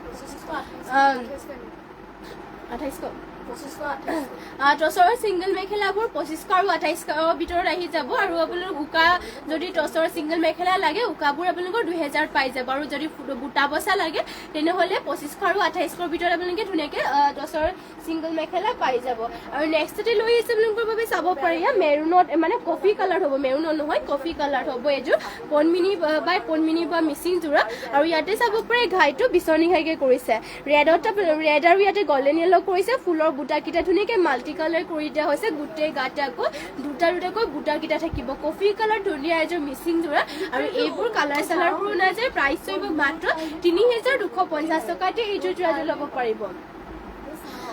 টচৰ সিংগল মেখেলাবোৰ 2500 আৰু 2800 ভিতৰত আহি যাব আৰু আপোনালোকৰ উকা যদি টচৰ সিংগল মেখেলা লাগে উকাবোৰ আপোনালোকৰ 2000 পাই যাব আৰু যদি বুটা বসা লাগে তেনেহলে 2500 আৰু 2800 ভিতৰত আপোনালোকে ধুনীয়াকে টচৰ সিংগল মেখেলা পাই যাব আৰু নেক্সটতে লৈ আহিছে আপোনালোকৰ বাবে চাব পাৰে মেৰুনত মানে কফি কালাৰ হ'ব মেৰুন নহয় কফি কালাৰ হ'ব এযোৰ পদ্মিনী বা মিচিং জোৰা আৰু ইয়াতে চাব পাৰে ঘাইটো বিচনী ঘাইকে কৰিছে ৰেড আৰু ইয়াতে গোল্ডেন য়েলো কৰিছে ফুলৰ বুটাকিটা ধুনীয়াকে মাল্টি কালাৰ কৰি দিয়া হৈছে গোটেই গাতে আকৌ দুটাকৈ বুটাকিটা থাকিব কফি কালাৰ ধুনীয়া এযোৰ মিচিং জোৰা আৰু এইবোৰ কালাৰ চালাৰবোৰ নাযায় প্ৰাইচটো আহিব মাত্ৰ 3250 টকাতে এইযোৰ জোৰা ল'ব পাৰিব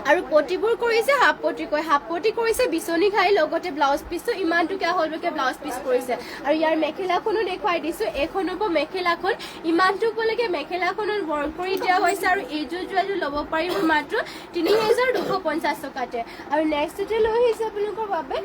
আৰু পটিবোৰ কৰিছে হাফ পটি কয় হাফ পটি কৰিছে বিচনী খাই লগতে ব্লাউজ পিচটো ইমান টুকিয়া হ'লকে ব্লাউজ পিচ কৰিছে আৰু ইয়াৰ মেখেলাখনো দেখুৱাই দিছো এখন হ'ব মেখেলাখন ইমান টুকলৈকে মেখেলাখনৰ ৱৰ্ক কৰি দিয়া হৈছে আৰু এইযোৰ যোৱাযোৰ ল'ব পাৰিব মাত্ৰ ৩,২৫০ টকাতে আৰু নেক্সটতে লৈ আহিছে আপোনালোকৰ বাবে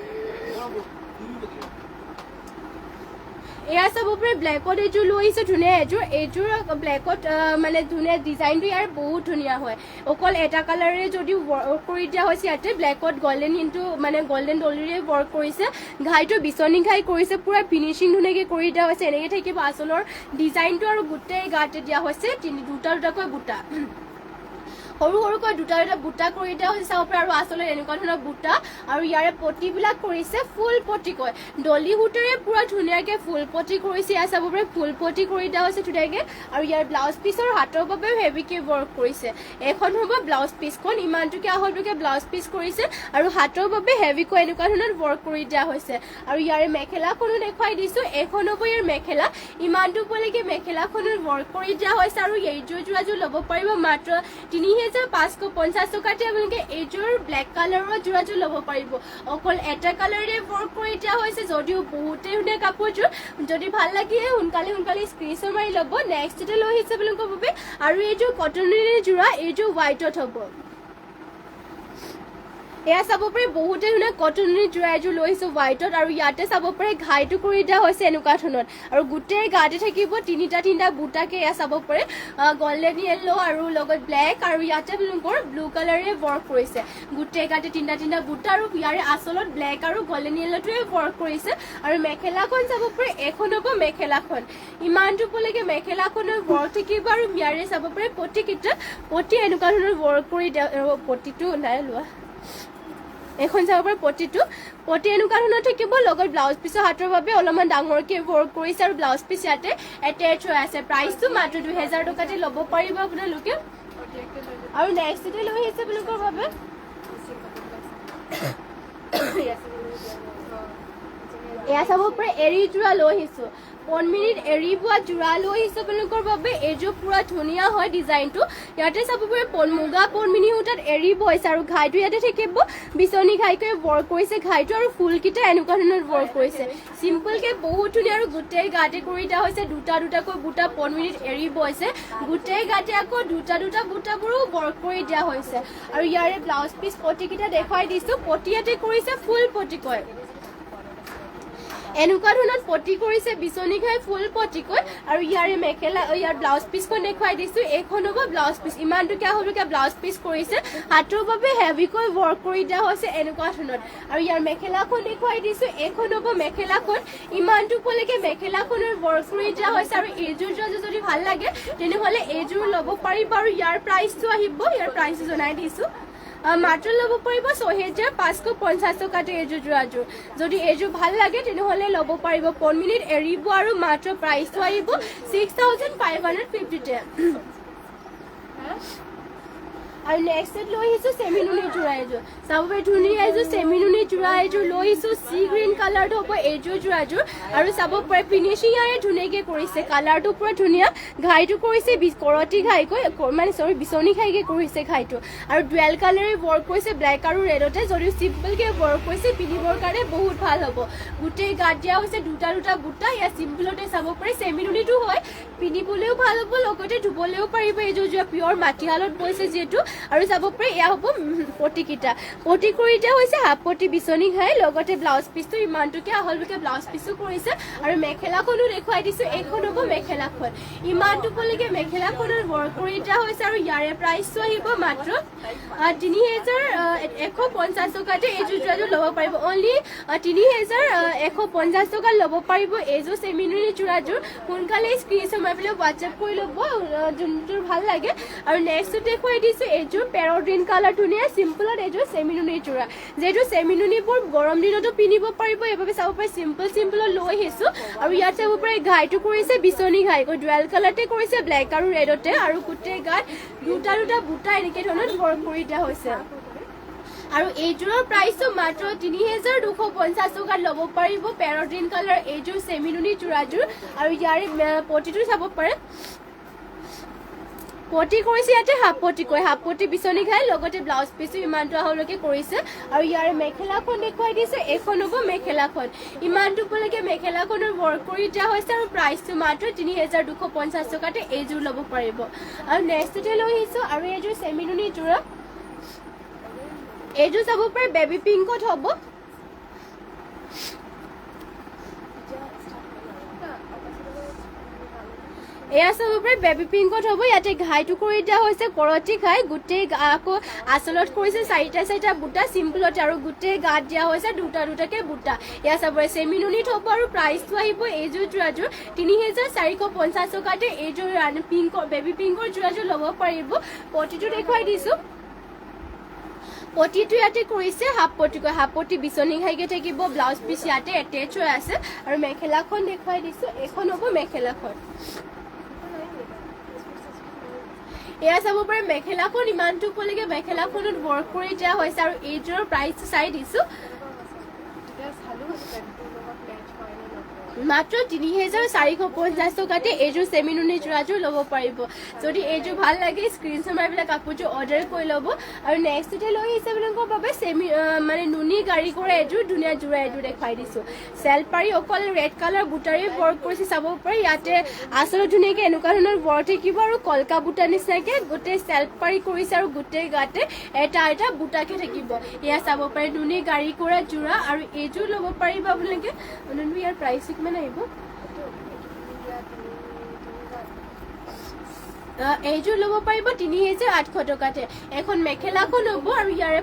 এয়া চাব পাৰে ব্লেকত এইযোৰ লৈ আহিছে ধুনীয়া এইযোৰ ব্লেকত মানে ধুনীয়া ডিজাইনটো ইয়াৰ বহুত ধুনীয়া হয় অকল এটা কালাৰে যদি ৱৰ্ক কৰি দিয়া হৈছে ইয়াতে ব্লেকত গল্ডেন ইনটু মানে গল্ডেন ডলিৰে ৱৰ্ক কৰিছে ঘাইটো বিচনী ঘাই কৰিছে পুৰা ফিনিচিং ধুনীয়াকৈ কৰি দিয়া হৈছে এনেকৈ থাকিব আচলৰ ডিজাইনটো আৰু গোটেই গাতে দিয়া হৈছে দুটাকৈ বুটা সৰু সৰুকৈ দুটা বুটা কৰি দিয়া হৈছে চাব পাৰে আৰু আচলতে এনেকুৱা ধৰণৰ বুটা আৰু ইয়াৰে পটিবিলাক কৰিছে ফুল পটি কয় ডলি সূতাৰে পুৰা ধুনীয়াকৈ ফুল পটি কৰিছে ইয়াৰ চাব পাৰে ফুল পটি কৰি দিয়া হৈছে ধুনীয়াকৈ আৰু ইয়াৰ ব্লাউজ পিচৰ হাতৰ বাবেও হেভিকৈ ৱৰ্ক কৰিছে এখন হ'ব ব্লাউজ পিচখন ইমানটোকে আহলটোকে ব্লাউজ পিচ কৰিছে আৰু হাতৰ বাবে হেভিকৈ এনেকুৱা ধৰণৰ ৱৰ্ক কৰি দিয়া হৈছে আৰু ইয়াৰে মেখেলাখনো দেখুৱাই দিছো এখন হ'ব ইয়াৰ মেখেলা ইমানটো পলৈকে মেখেলাখনৰ ৱৰ্ক কৰি দিয়া হৈছে আৰু এইযোৰ যোৰাযোৰ ল'ব পাৰিব মাত্ৰ ৩,৫৫০ টকাতে আপোনালোকে এইযোৰ ব্লেক কালাৰৰ যোৰাযোৰ ল'ব পাৰিব অকল এটা কালাৰে ৱৰ্ক কৰি দিয়া হৈছে যদিও বহুতেই ধুনীয়া কাপোৰযোৰ যদি ভাল লাগে সোনকালে স্ক্ৰীনশ্বট মাৰি ল'ব নেক্সটতে লৈ আহিছে আপোনালোকৰ বাবে আৰু এইযোৰ কটনেৰে যোৰা এইযোৰ হোৱাইটত হ'ব এয়া চাব পাৰে বহুতে ধুনীয়া কটনেৰে যোৰা এযোৰ লৈ আহিছো হোৱাইটত আৰু ইয়াতে চাব পাৰে ঘাইটো কৰি দিয়া হৈছে এনেকুৱা ধৰণৰ আৰু গোটেই গাতে থাকিব তিনিটা বুটাকে এয়া চাব পাৰে গল্ডেন য়েল্লো আৰু লগত ব্লেক আৰু ইয়াতে আপোনালোকৰ ব্লু কালাৰে ৱৰ্ক কৰিছে গোটেই গাতে তিনিটা বুটা আৰু ইয়াৰে আচলত ব্লেক আৰু গল্ডেন য়েল্লোটোৱে ৱৰ্ক কৰিছে আৰু মেখেলাখন চাব পাৰে এখন হ'ব মেখেলাখন ইমানটো পলৈকে মেখেলাখনৰ ৱৰ্ক থাকিব আৰু ইয়াৰে চাব পাৰে পটি এনেকুৱা ধৰণৰ ৱৰ্ক কৰি দিয়া পটিটো নাই লোৱা এখন চাব পাৰে পটি এনেকুৱা ধৰণৰ থাকিব লগত ব্লাউজ পিচৰ হাতৰ বাবে অলপমান ডাঙৰকৈ ৱৰ্ক কৰিছে আৰু ব্লাউজ পিচ ইয়াতে এটেচ হৈ আছে প্ৰাইচটো মাত্ৰ ২,০০০ টকাতে ল'ব পাৰিব আপোনালোকে আৰু নেক্সটতে লৈ আহিছে আপোনালোকৰ বাবে এয়া চাব পাৰে এৰী যোৰা লৈ আহিছো 1 মিনিট এৰী বোৱা যোৰা লৈ আহিছো আপোনালোকৰ বাবে এইযোৰ পুৰা ধুনীয়া হয় ডিজাইনটো ইয়াতে চাব পাৰে মুগা পনমিনি সূতাত এৰী বৈছে আৰু ঘাইটো ইয়াতে থাকিব বিচনী ঘাইকৈ ৱৰ্ক কৰিছে ঘাইটো আৰু ফুলকেইটা এনেকুৱা ধৰণৰ ৱৰ্ক কৰিছে চিম্পলকৈ বহুত ধুনীয়া আৰু গোটেই গাতে কৰি দিয়া হৈছে দুটাকৈ বুটা 1 মিনিট এৰী বৈছে গোটেই গাতে আকৌ দুটা বুটাবোৰো ৱৰ্ক কৰি দিয়া হৈছে আৰু ইয়াৰে ব্লাউজ পিচ পটিকেইটা দেখুৱাই দিছো পটি ইয়াতে কৰিছে ফুল পটি কয় এনেকুৱা ধৰণৰ পটি কৰিছে বিচনী ঘাই ফুল পটিকৈ আৰু ইয়াৰে মেখেলা ইয়াৰ ব্লাউজ পিচখন দেখুৱাই দিছো এইখন হ'ব ব্লাউজ পিচ ইমানটোকে হ'লকে ব্লাউজ পিচ কৰিছে হাতৰ বাবে হেভিকৈ ৱৰ্ক কৰি দিয়া হৈছে এনেকুৱা ধৰণৰ আৰু ইয়াৰ মেখেলাখন দেখুৱাই দিছো এইখন হ'ব মেখেলাখন ইমানটো পলৈকে মেখেলাখনৰ ৱৰ্ক কৰি দিয়া হৈছে আৰু এইযোৰ যদি ভাল লাগে তেনেহ'লে এইযোৰ ল'ব পাৰিব আৰু ইয়াৰ প্ৰাইচটো আহিব ইয়াৰ প্ৰাইচটো জনাই দিছো মাত্ৰ ল'ব পাৰিব ৬,৫৫০ টকাতে এইযোৰ যোৰাযোৰ যদি এইযোৰ ভাল লাগে তেনেহ'লে ল'ব পাৰিব 1 মিনিট এৰিব আৰু মাত্ৰ প্ৰাইচটো আহিব 6,550 আৰু নেক্সট লৈ আহিছো চেমিনুনি যোৰা এযোৰ চাব পাৰে ধুনীয়া এযোৰ চেমিনুনি যোৰা এযোৰ লৈ আহিছো চি গ্ৰীণ কালাৰটো হ'ব এইযোৰ যোৰাযোৰ আৰু চাব পাৰে ফিনিচিং ইয়াৰে ধুনীয়াকৈ কৰিছে কালাৰটো পুৰা ধুনীয়া ঘাইটো কৰিছে কৰতি ঘাইকৈ মানে বিচনী ঘাইকৈ কৰিছে ঘাইটো আৰু ডুৱেল কালাৰে ৱৰ্ক কৰিছে ব্লেক আৰু ৰেডতে যদিও চিম্পলকৈ ৱৰ্ক কৰিছে পিন্ধিবৰ কাৰণে বহুত ভাল হ'ব গোটেই গাত দিয়া হৈছে দুটা বুটা ইয়াৰ চিম্পলতে চাব পাৰে চেমিনুনিটো হয় পিন্ধিবলৈও ভাল হ'ব লগতে ধুবলৈও পাৰিব এইযোৰ যোৰা পিয়ৰ মাটিশালত বৈছে যিহেতু আৰু চাব পাৰে এয়া হ'ব পটিকেইটা পটি কৰি দিয়া হৈছে হাফ পটি বিচনী ঘাই লগতে ব্লাউজ পিচটো ইমানটোকে আহলটোকে ব্লাউজ পিচো কৰিছে আৰু মেখেলাখনো দেখুৱাই দিছো এইখন হ'ব মেখেলাখন ইমানটো পলৈকে মেখেলাখনৰ ৱৰ্ক কৰি দিয়া হৈছে আৰু ইয়াৰে প্ৰাইচটো আহিব মাত্ৰ ৩,১৫০ টকাতে এইযোৰ যোৰাযোৰ ল'ব পাৰিব অনলি ৩,১৫০ টকাত ল'ব পাৰিব এইযোৰ চেমিনুনি যোৰাযোৰ সোনকালে স্ক্ৰীনশ্বট মাৰি পেলাই হোৱাটছএপ কৰি ল'ব যোনটোৰ ভাল লাগে আৰু নেক্সট দেখুৱাই দিছো এইযোৰ পেৰট গ্ৰীণ কালাৰ ধুনীয়া চিম্পলত এইযোৰ চেমিনুনি যোৰা যিহেতু চেমিনুনিবোৰ গৰম দিনতো পিন্ধিব পাৰিব এইবাবে চাব পাৰে চিম্পলত লৈ আহিছো আৰু ইয়াত চাব পাৰে ঘাইটো কৰিছে বিচনী ঘাই ডুৱেল কালাৰতে কৰিছে ব্লেক আৰু ৰেডতে আৰু গোটেই গাত দুটা বুটা এনেকৈ ধৰণৰ ৱৰ্ক কৰি দিয়া হৈছে আৰু এইযোৰৰ প্ৰাইচটো মাত্ৰ ৩,২৫০ টকাত ল'ব পাৰিব পেৰট গ্ৰীণ কালাৰ এইযোৰ চেমিনুনি যোৰাযোৰ আৰু ইয়াৰে পটিটো চাব পাৰে পটি কৰিছে ইয়াতে হাফ পটি কয় হাফ পটি বিচনী ঘাই লগতে ব্লাউজ পিছো ইমানটো আহলৈকে কৰিছে আৰু ইয়াৰ মেখেলাখন দেখুৱাই দিছে এখন হ'ব মেখেলাখন ইমানটো পলৈকে মেখেলাখনৰ ৱৰ্ক কৰি দিয়া হৈছে আৰু প্ৰাইচটো মাত্ৰ 3250 টকাতে এইযোৰ ল'ব পাৰিব আৰু নেক্সটতে লৈ আহিছো আৰু এইযোৰ চেমিনুনি যোৰ এইযোৰ চাব পাৰে বেবি পিংকত হ'ব এয়া চাব পাৰে বেবি পিংকত হ'ব ইয়াতে ঘাইটো কৰি দিয়া হৈছে কৰতি ঘাই গোটেই আকৌ আচলত কৰিছে চাৰিটা বুটা চিম্পলতে আৰু গোটেই গাত দিয়া হৈছে দুটাকে বুটা এয়া চাব পাৰে চেমিনুনিত হ'ব আৰু প্ৰাইচটো আহিব এইযোৰ যোৰাযোৰ 3450 টকাতে এইযোৰ পিংকৰ বেবি পিংকৰ যোৰাযোৰ ল'ব পাৰিব পটিটো দেখুৱাই দিছো পটিটো ইয়াতে কৰিছে হাফ পটি কয় হাফ পটি বিচনী ঘাইকে থাকিব ব্লাউজ পিচ ইয়াতে এটেচ হৈ আছে আৰু মেখেলাখন দেখুৱাই দিছো এখন হ'ব মেখেলাখন এয়া চাব পাৰে মেখেলাখন ইমানটো পলৈকে মেখেলাখনত ৱৰ্ক কৰি দিয়া হৈছে আৰু এইযোৰৰ প্ৰাইচটো চাই দিছো মাত্ৰ 3450 টকাতে এইযোৰ চেমিনুনি যোৰাযোৰ ল'ব পাৰিব যদি এইযোৰ ভাল লাগে স্ক্ৰীনশ্বট মাৰি পেলাই কাপোৰযোৰ অৰ্ডাৰ কৰি ল'ব আৰু নেক্সটতে লৈ আহিছে আপোনালোকৰ বাবে মানে নুনি গাড়ী কৰা এইযোৰ ধুনীয়া যোৰা এইযোৰ দেখুৱাই দিছো চেল্ফ পাৰি অকল ৰেড কালাৰ বুটাৰে ৱৰ্ক কৰিছে চাব পাৰে ইয়াতে আচলত ধুনীয়াকৈ এনেকুৱা ধৰণৰ ৱৰ্ক থাকিব আৰু কলকা বুটা নিচিনাকৈ গোটেই চেল্ফ পাৰি কৰিছে আৰু গোটেই গাতে এটা বুটাকে থাকিব এয়া চাব পাৰে নুনি গাড়ী কৰা যোৰা আৰু এইযোৰ ল'ব পাৰিব আপোনালোকে ইয়াৰ প্ৰাইচ কিমান আহিব এইযোৰ ল'ব পাৰিব 3800 টকাতে এখন মেখেলাখন হ'ব আৰু ইয়াৰে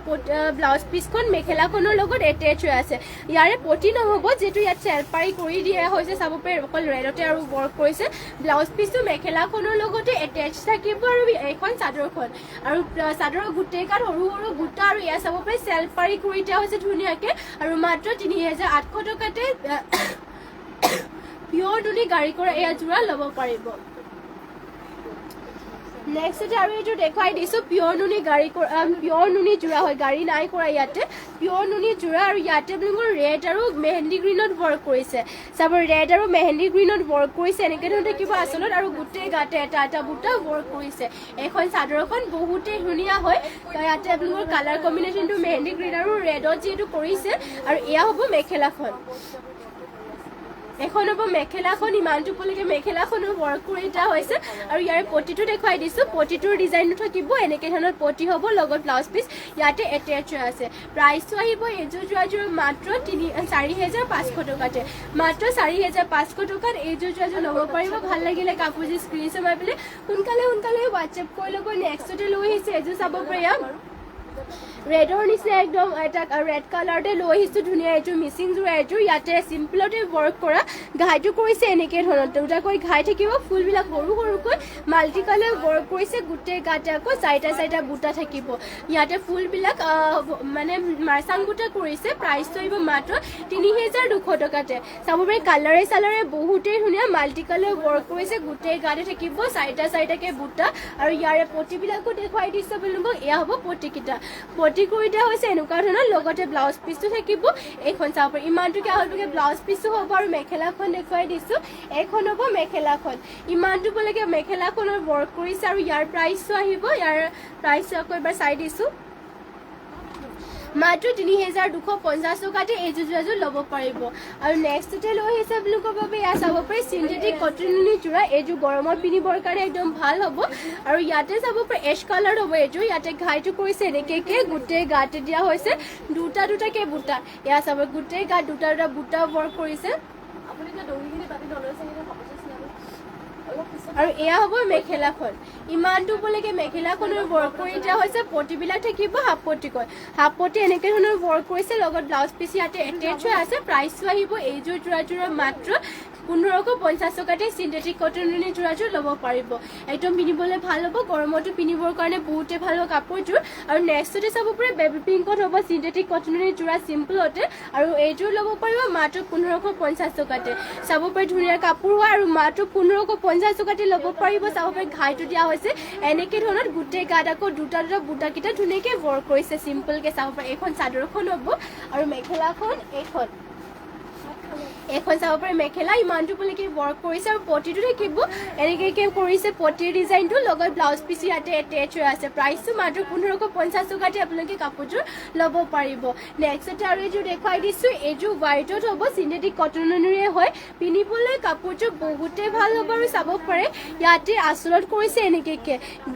ব্লাউজ পিচখন মেখেলাখনৰ লগত এটেচ হৈ আছে ইয়াৰে পটি নহ'ব যেটো ইয়াত চেল্ফ পাৰি কৰি দিয়া হৈছে চাব পাৰে অকল ৰেডতে আৰু ৱৰ্ক কৰিছে ব্লাউজ পিচটো মেখেলাখনৰ লগতে এটেচ থাকিব আৰু এখন চাদৰখন আৰু চাদৰৰ গোটেই কাট সৰু সৰু বুটা আৰু এয়া চাব পাৰে চেল্ফ পাৰি কৰি দিয়া হৈছে ধুনীয়াকৈ আৰু মাত্ৰ 3800 টকাতে পিয়ৰ নুনি গাড়ী কৰা এয়া যোৰা ল'ব পাৰিব নেক্সটতে আৰু এইযোৰ দেখুৱাই দিছো পিয়ৰ নুনি গাড়ী পিয়ৰ নুনি যোৰা হয় গাড়ী নাই কৰা ইয়াতে পিয়ৰ নুনি যোৰা আৰু ইয়াতে আপোনালোকৰ ৰেড আৰু মেহেন্দি গ্ৰীণত ৱৰ্ক কৰিছে চাব ৰেড আৰু মেহেন্দি গ্ৰীণত ৱৰ্ক কৰিছে এনেকৈ ধৰণে থাকিব আচলত আৰু গোটেই গাতে এটা বুটা ৱৰ্ক কৰিছে এখন চাদৰখন বহুতেই ধুনীয়া হয় ইয়াতে আপোনালোকৰ কালাৰ কম্বিনেশ্যনটো মেহেন্দি গ্ৰীণ আৰু ৰেডত যিহেতু কৰিছে আৰু এয়া হ'ব মেখেলাখন এখন হ'ব মেখেলাখন ইমানটো পলৈকে মেখেলাখনো ৱৰ্ক কৰি দিয়া হৈছে আৰু ইয়াৰ পটিটো দেখুৱাই দিছো পটিটোৰ ডিজাইনটো থাকিব এনেকৈ ধৰণৰ পটি হ'ব লগত ব্লাউজ পিচ ইয়াতে এটেচ হৈ আছে প্ৰাইচটো আহিব এইযোৰ যোৰাযোৰ মাত্ৰ 4500 টকাতে মাত্ৰ 4500 টকাত এইযোৰ যোৰাযোৰ ল'ব পাৰিব ভাল লাগিলে কাপোৰযোৰ স্ক্ৰীনশ্বট মাৰি পেলাই সোনকালে হোৱাটছএপ কৰি ল'ব নেক্সটতে লৈ আহিছে এইযোৰ চাব পাৰে ৰেডৰ নিচিনা একদম এটা ৰেড কালাৰতে লৈ আহিছো ধুনীয়া এইযোৰ মিচিং যোৰা এইযোৰ ইয়াতে চিম্পলতে ৱৰ্ক কৰা ঘাইটো কৰিছে এনেকৈ ধৰণৰ দুটাকৈ ঘাই থাকিব ফুলবিলাক সৰুকৈ মাল্টি কালাৰ ৱৰ্ক কৰিছে গোটেই গাতে আকৌ চাৰিটা বুটা থাকিব ইয়াতে ফুলবিলাক মানে মাৰ্চাং বুটা কৰিছে প্ৰাইচটো আহিব মাত্ৰ 3200 টকাতে চাব পাৰে কালাৰে বহুতেই ধুনীয়া মাল্টি কালাৰ ৱৰ্ক কৰিছে গোটেই গাতে থাকিব চাৰিটাকে বুটা আৰু ইয়াৰে পটিবিলাকো দেখুৱাই দিছো আপোনালোকক এয়া হ'ব পটিকেইটা পটি কৰি দিয়া হৈছে এনেকুৱা ধৰণৰ লগতে ব্লাউজ পিচটো থাকিব এইখন চাব পাৰে ইমানটোকে আহলকে ব্লাউজ পিচটো হ'ব আৰু মেখেলাখন দেখুৱাই দিছো এখন হ'ব মেখেলাখন ইমানটো পলৈকে মেখেলাখনৰ ৱৰ্ক কৰিছে আৰু ইয়াৰ প্ৰাইচটো আহিব ইয়াৰ প্ৰাইচ আকৌ এবাৰ চাই দিছো মাত্ৰ 3250 টকাতে এইযোৰ যোৰাযোৰ ল'ব পাৰিব আৰু নেক্সটতে লৈ আহিছে আপোনালোকৰ বাবে এয়া চাব পাৰে চিন্থেটিক কটন নুনি যোৰা এইযোৰ গৰমত পিন্ধিবৰ কাৰণে একদম ভাল হ'ব আৰু ইয়াতে চাব পাৰে এছ কালাৰ হ'ব এইযোৰ ইয়াতে ঘাইটো কৰিছে এনেকৈ গোটেই গাতে দিয়া হৈছে দুটাকে বুটা এয়া চাব গোটেই গাত দুটা বুটা ৱৰ্ক কৰিছে আপুনি দহিখিনি পাতি নলৈছে আৰু এয়া হ'ব মেখেলাখন ইমানটো পলৈকে মেখেলাখনৰ ৱৰ্ক কৰি দিয়া হৈছে পটিবিলাক থাকিব হাফ পটি কয় হাফ পটি এনেকৈ ধৰণৰ ৱৰ্ক কৰিছে লগত ব্লাউজ পিচ ইয়াতে এটেচ হৈ আছে প্ৰাইচটো আহিব এইযোৰ যোৰাযোৰৰ মাত্ৰ 1550 টকাতে চিন্থেটিক কটন নুনি যোৰাযোৰ ল'ব পাৰিব একদম পিন্ধিবলৈ ভাল হ'ব গৰমতো পিন্ধিবৰ কাৰণে বহুতে ভাল হ'ব কাপোৰযোৰ আৰু নেক্সটতে চাব পাৰে বেবি পিংকত হ'ব চিন্থেটিক কটন নুনি যোৰা চিম্পলতে আৰু এইযোৰ ল'ব পাৰিব মাত্ৰ 1550 টকাতে চাব পাৰে ধুনীয়া কাপোৰ হয় আৰু মাত্ৰ 1550 টকাতে ল'ব পাৰিব চাব পাৰে ঘাইটো দিয়া হৈছে এনেকৈ ধৰণৰ গোটেই গাত আকৌ দুটা বুটাকেইটা ধুনীয়াকৈ ৱৰ্ক কৰিছে চিম্পলকৈ চাব পাৰে এইখন চাদৰখন হ'ব আৰু মেখেলাখন এইখন এখন চাব পাৰে মেখেলা ইমানটো বুলিকে ৱৰ্ক কৰিছে আৰু পটিটো থাকিব এনেকৈ কৰিছে পটিৰ ডিজাইনটো লগত ব্লাউজ পিচ ইয়াতে এটেচ হৈ আছে প্ৰাইচটো মাত্ৰ 1550 টকাতে আপোনালোকে কাপোৰযোৰ ল'ব পাৰিব নেক্সটতে আৰু এইযোৰ দেখুৱাই দিছোঁ এইযোৰ হোৱাইটত হ'ব চিন্থেটিক কটনৰে হয় পিন্ধিবলৈ কাপোৰযোৰ বহুতেই ভাল হ'ব আৰু চাব পাৰে ইয়াতে আঁচলত কৰিছে এনেকৈ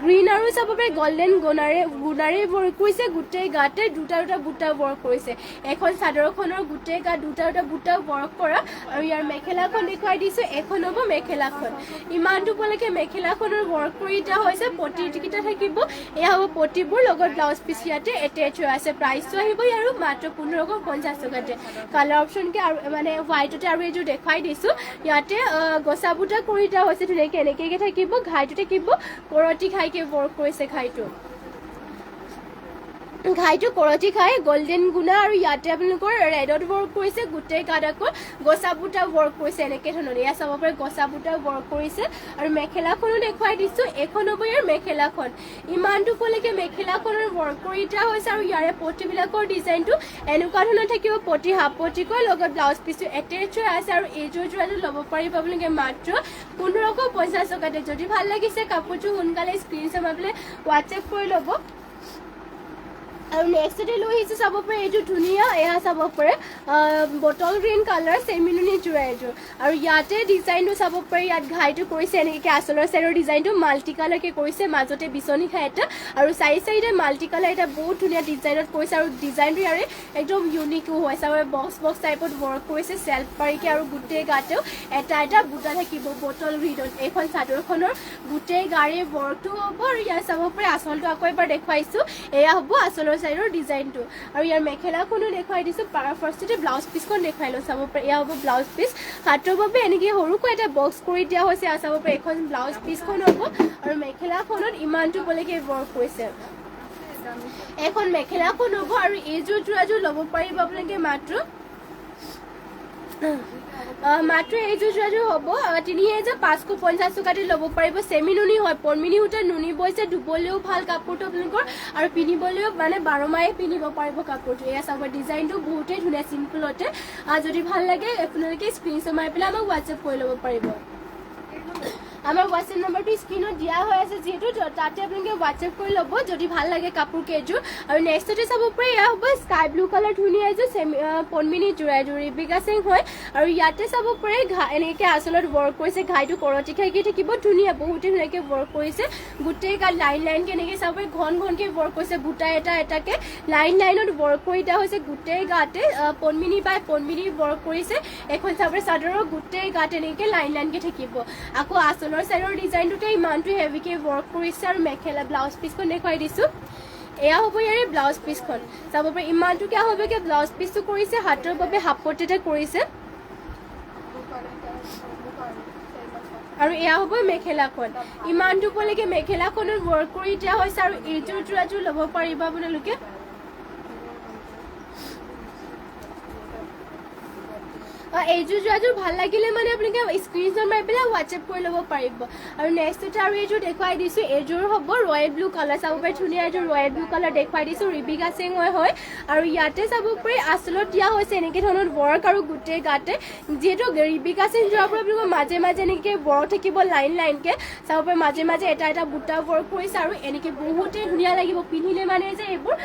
গ্ৰীণ আৰু চাব পাৰে গল্ডেন গুণাৰে ৱৰ্ক কৰিছে গোটেই গাতে দুটা বুটা ৱৰ্ক কৰিছে এখন চাদৰখনৰ গোটেই গাত দুটা বুটা ৱৰ্ক কৰা আৰু ইয়াৰ মেখেলাখন দেখুৱাই দিছোঁ এখন হ'ব মেখেলাখন ইমানটো পলৈকে মেখেলাখনৰ ৱৰ্ক কৰি দিয়া হৈছে পটিকেইটা থাকিব এয়া হ'ব পটিবোৰ লগত ব্লাউজ পিচ ইয়াতে এটেচ হৈ আছে প্ৰাইচটো আহিব আৰু মাত্ৰ 1550 টকাতে কালাৰ অপশ্যনকে আৰু মানে হোৱাইটতে আৰু এইযোৰ দেখুৱাই দিছোঁ ইয়াতে গছা বুটা কৰি দিয়া হৈছে ধুনীয়াকৈ এনেকৈ থাকিব ঘাইটো থাকিব কৰতি খাইকে ৱৰ্ক কৰিছে ঘাইটো কৰতি খাই গল্ডেন গুণা আৰু ইয়াতে আপোনালোকৰ ৰেডত ৱৰ্ক কৰিছে গোটেই গাত আকৌ গছা বুটা ৱৰ্ক কৰিছে এনেকৈ ধৰণৰ এয়া চাব পাৰে গছা বুটা ৱৰ্ক কৰিছে আৰু মেখেলাখনো দেখুৱাই দিছোঁ এখন হ'ব ইয়াৰ মেখেলাখন ইমানটো পলৈকে মেখেলাখনৰ ৱৰ্ক কৰি দিয়া হৈছে আৰু ইয়াৰে পটিবিলাকৰ ডিজাইনটো এনেকুৱা ধৰণৰ থাকিব পটি হাফ পটিকৈ লগত ব্লাউজ পিচটো এটেচ হৈ আছে আৰু এইযোৰ যোৰাটো ল'ব পাৰিব আপোনালোকে মাত্ৰ 1550 টকাতে যদি ভাল লাগিছে কাপোৰটো সোনকালে স্ক্ৰীনশ্বট মাৰি পেলাই হোৱাটছএপ কৰি ল'ব আৰু নেক্সটতে লৈ আহিছোঁ চাব পাৰে এইযোৰ ধুনীয়া এয়া চাব পাৰে বটল গ্ৰীণ কালাৰ চেমিনুনি যোৰা এইযোৰ আৰু ইয়াতে ডিজাইনটো চাব পাৰে ইয়াত ঘাইটো কৰিছে এনেকৈ আঁচলৰ চাইডৰ ডিজাইনটো মাল্টি কালাৰকৈ কৰিছে মাজতে বিচনী খাই এটা আৰু চাইডে মাল্টি কালাৰ এটা বহুত ধুনীয়া ডিজাইনত কৰিছে আৰু ডিজাইনটো ইয়াৰে একদম ইউনিকো হৈছে আৰু বক্স টাইপত ৱৰ্ক কৰিছে চেল্ফ পাৰিকে আৰু গোটেই গাতেও এটা বুটা থাকিব বটল গ্ৰীণত এইখন চাদৰখনৰ গোটেই গাড়ীৰ ৱৰ্কটো হ'ব আৰু ইয়াত চাব পাৰে আঁচলটো আকৌ এবাৰ দেখুৱাইছোঁ এয়া হ'ব আঁচলৰ চাইডৰ ডিজাইনটো আৰু ইয়াৰ মেখেলাখনো দেখুৱাই দিছোঁ ফাৰ্ষ্টতে ব্লাউজ পিচখন দেখুৱাই লওঁ চাব পাৰে এয়া হ'ব ব্লাউজ পিচ হাতৰ বাবে এনেকৈ সৰুকৈ এটা বক্স কৰি দিয়া হৈছে চাব পাৰে এখন ব্লাউজ পিচখন হ'ব আৰু মেখেলাখনত ইমানটো পলৈকে ৱৰ্ক কৰিছে এখন মেখেলাখন হ'ব আৰু এইযোৰ যোৰাযোৰ ল'ব পাৰিব আপোনালোকে মাত্ৰ এইযোৰ যোৰাযোৰ হ'ব 3550 টকাতে ল'ব পাৰিব চেমিনুনি হয় পদ্মিনী সূতাৰ নুনি বৈছে ধুবলৈও ভাল কাপোৰটো আপোনালোকৰ আৰু পিন্ধিবলৈও মানে 12 মাহে পিন্ধিব পাৰিব কাপোৰটো এয়া চাব ডিজাইনটো বহুতেই ধুনীয়া চিম্পলতে যদি ভাল লাগে আপোনালোকে স্ক্ৰীনশ্বট মাৰি পেলাই আমাক হোৱাটছএপ কৰি ল'ব পাৰিব আমাৰ হোৱাটছএপ নম্বৰটো স্ক্ৰীনত দিয়া হৈ আছে যিহেতু তাতে আপোনালোকে হোৱাটছএপ কৰি ল'ব যদি ভাল লাগে কাপোৰ কেইযোৰ আৰু নেক্সটতে চাব পাৰে এয়া হ'ব স্কাই ব্লু কালাৰ ধুনীয়া এযোৰ পদ্মিনী যোৰা এযোৰ ৰিবিকা সিং হয় আৰু ইয়াতে চাব পাৰে এনেকৈ আঁচলত ৱৰ্ক কৰিছে ঘাইটো কৰতি খাইকৈ থাকিব ধুনীয়া বহুতেই ধুনীয়াকৈ ৱৰ্ক কৰিছে গোটেই গাত লাইনকৈ এনেকৈ চাব পাৰে ঘনকৈ ৱৰ্ক কৰিছে বুটা এটাকৈ লাইনত ৱৰ্ক কৰি দিয়া হৈছে গোটেই গাতে পদ্মিনী ৱৰ্ক কৰিছে এখন চাব পাৰে চাদৰৰ গোটেই গাত এনেকৈ লাইনকৈ থাকিব আকৌ আঁচলৰ চাইডৰ ডিজাইনটোতে ইমানটো হেভিকৈ ৱৰ্ক কৰিছে আৰু মেখেলা ব্লাউজ পিচখন দেখুৱাই দিছোঁ এয়া হ'ব ইয়াৰে ব্লাউজ পিচখন চাব পাৰে ইমানটোকে হ'বকৈ ব্লাউজ পিচটো কৰিছে হাতৰ বাবে হাফ পটিতে কৰিছে আৰু এয়া হ'ব মেখেলাখন ইমানটো পলৈকে মেখেলাখনত ৱৰ্ক কৰি দিয়া হৈছে আৰু এইযোৰ যোৰাযোৰ ল'ব পাৰিব আপোনালোকে এইযোৰ যোৰাযোৰ ভাল লাগিলে মানে আপোনালোকে স্ক্ৰীনশ্বট মাৰি পেলাই হোৱাটছএপ কৰি ল'ব পাৰিব আৰু নেক্সটতে আৰু এইযোৰ দেখুৱাই দিছোঁ এইযোৰ হ'ব ৰয়েল ব্লু কালাৰ চাব পাৰে ধুনীয়া এইযোৰ ৰয়েল ব্লু কালাৰ দেখুৱাই দিছোঁ ৰিবিকা সিং হয় আৰু ইয়াতে চাব পাৰে আঁচলত দিয়া হৈছে এনেকৈ ধৰণৰ ৱৰ্ক আৰু গোটেই গাতে যিহেতু ৰিবিকা সিং যোৱাৰ পৰা আপোনালোকৰ মাজে এনেকৈ ৱৰ্ক থাকিব লাইনকৈ চাব পাৰে মাজে এটা বুটা ৱৰ্ক কৰিছে আৰু এনেকৈ বহুতেই ধুনীয়া লাগিব পিন্ধিলে মানে যে এইবোৰ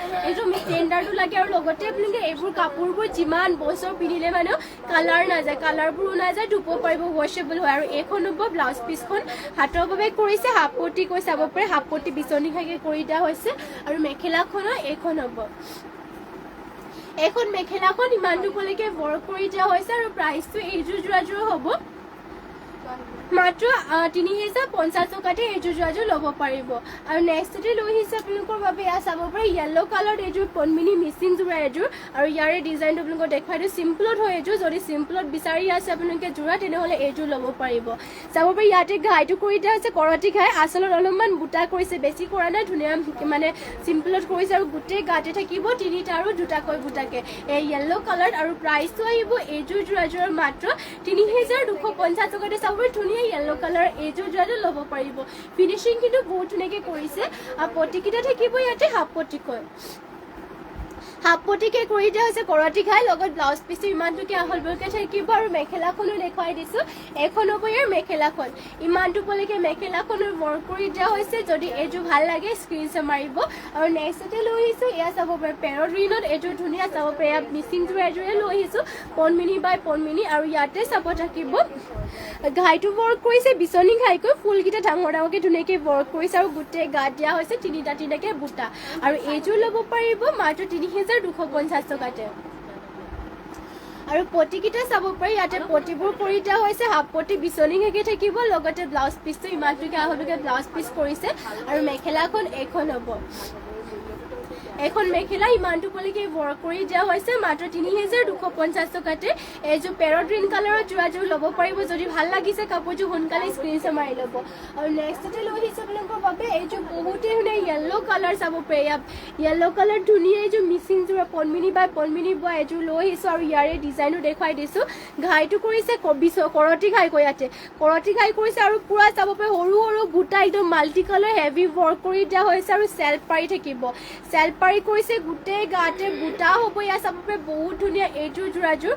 ষ্টেণ্ডাৰ্ডো লাগে আৰু লগতে আপোনালোকে এইবোৰ কাপোৰবোৰ যিমান বছৰ পিন্ধিলে মানে কালাৰবোৰো নাযায় ধুব পাৰিব ৱাশ্বেবল হয় আৰু এইখন হ'ব ব্লাউজ পিচখন হাতৰ বাবে কৰিছে হাফ পটি কৈ চাব পাৰে হাফ পটি বিচনী খাইকৈ কৰি দিয়া হৈছে আৰু মেখেলাখনৰ এইখন হ'ব এইখন মেখেলাখন ইমানটো পলৈকে ৱৰ্ক কৰি দিয়া হৈছে আৰু প্ৰাইচটো এইযোৰ যোৰাযোৰ হ'ব মাত্ৰ 3050 টকাতে এইযোৰ যোৰাযোৰ ল'ব পাৰিব আৰু নেক্সটতে লৈ আহিছে আপোনালোকৰ বাবে এয়া চাব পাৰে য়েল্ল' কালাৰ এইযোৰ পদ্মিনী মিচিং যোৰা এযোৰ আৰু ইয়াৰে ডিজাইনটো আপোনালোকক দেখুৱাই দিওঁ চিম্পলত হয় এইযোৰ যদি চিম্পলত বিচাৰি আছে আপোনালোকে যোৰা তেনেহ'লে এইযোৰ ল'ব পাৰিব চাব পাৰে ইয়াতে ঘাইটো কৰি দিয়া হৈছে কৰতি ঘাই আচলত অলপমান বুটা কৰিছে বেছি কৰা নাই ধুনীয়া মানে চিম্পলত কৰিছে আৰু গোটেই গাতে থাকিব তিনিটা আৰু দুটাকৈ বুটাকৈ এই য়েল্ল' কালাৰ আৰু প্ৰাইচটো আহিব এইযোৰ যোৰাযোৰৰ মাত্ৰ 3250 টকাতে চাব পাৰে ধুনীয়া য়েল্ল' কালাৰ এইযোৰ যোৰাযোৰ ল'ব পাৰিব ফিনিচিং কিন্তু বহুত ধুনীয়াকৈ কৰিছে আৰু পটিকেইটা থাকিব ইয়াতে হাফ পটিকৈ হাফ পটিকে কৰি দিয়া হৈছে কৰতি ঘাই লগত ব্লাউজ পিচটো ইমানটোকে আহলবলকে থাকিব আৰু মেখেলাখনো দেখুৱাই দিছো এখন হ'ব ইয়াৰ মেখেলাখন ইমানটো পলৈকে মেখেলাখনৰ ৱৰ্ক কৰি দিয়া হৈছে যদি এইযোৰ ভাল লাগে স্ক্ৰীনশ্বট মাৰিব আৰু নেক্সটতে লৈ আহিছো এয়া চাব পাৰে পেৰট গ্ৰীণত এইযোৰ ধুনীয়া চাব পাৰে এয়া মিচিংযোৰ এযোৰে লৈ আহিছো পনমিনি বাই পনমিনি আৰু ইয়াতে চাব থাকিব ঘাইটো ৱৰ্ক কৰিছে বিচনী ঘাইকৈ ফুলকেইটা ডাঙৰ ডাঙৰকৈ ধুনীয়াকৈ ৱৰ্ক কৰিছে আৰু গোটেই গাত দিয়া হৈছে তিনিটাকৈ বুটা আৰু এইযোৰ ল'ব পাৰিব মাত্ৰ ৩,২৫০ টকাতে আৰু পটিকেইটা চাব পাৰি ইয়াতে পটিবোৰ কৰি দিয়া হৈছে হাফ পটি বিচনী ঘাইকৈ থাকিব লগতে ব্লাউজ পিচটো ইমানটোকে আহলকে ব্লাউজ পিচ কৰিছে আৰু মেখেলাখন এইখন হ'ব এখন মেখেলা ইমানটো পলৈকে ৱৰ্ক কৰি দিয়া হৈছে মাত্ৰ ৩,২৫০ টকাতে এইযোৰ পেৰট গ্ৰীণ কালাৰৰ যোৰাযোৰ ল'ব পাৰিব যদি ভাল লাগিছে কাপোৰযোৰ সোনকালে স্ক্ৰীনশ্বট মাৰি ল'ব আৰু নেক্সটতে লৈ আহিছে আপোনালোকৰ বাবে এইযোৰ বহুতেই ধুনীয়া য়েল্ল' কালাৰ চাব পাৰি য়েল্ল' কালাৰ ধুনীয়া এইযোৰ মিচিংযোৰ পনমিনি বাই পনমিনি বোৱা এইযোৰ লৈ আহিছোঁ আৰু ইয়াৰে ডিজাইনো দেখুৱাই দিছোঁ ঘাইটো কৰিছে কৰতি ঘাইকৈ ইয়াতে কৰতি ঘাই কৰিছে আৰু পূৰা চাব পাৰি সৰু সৰু বুটা একদম মাল্টি কালাৰ হেভি ৱৰ্ক কৰি দিয়া হৈছে আৰু চেল্ফ পাৰি থাকিব চেল্ফ পাৰি কৰিছে গোটেই গাতে বুটা হ'ব ইয়াত চাব পাৰে বহুত ধুনীয়া এইযোৰ যোৰাযোৰ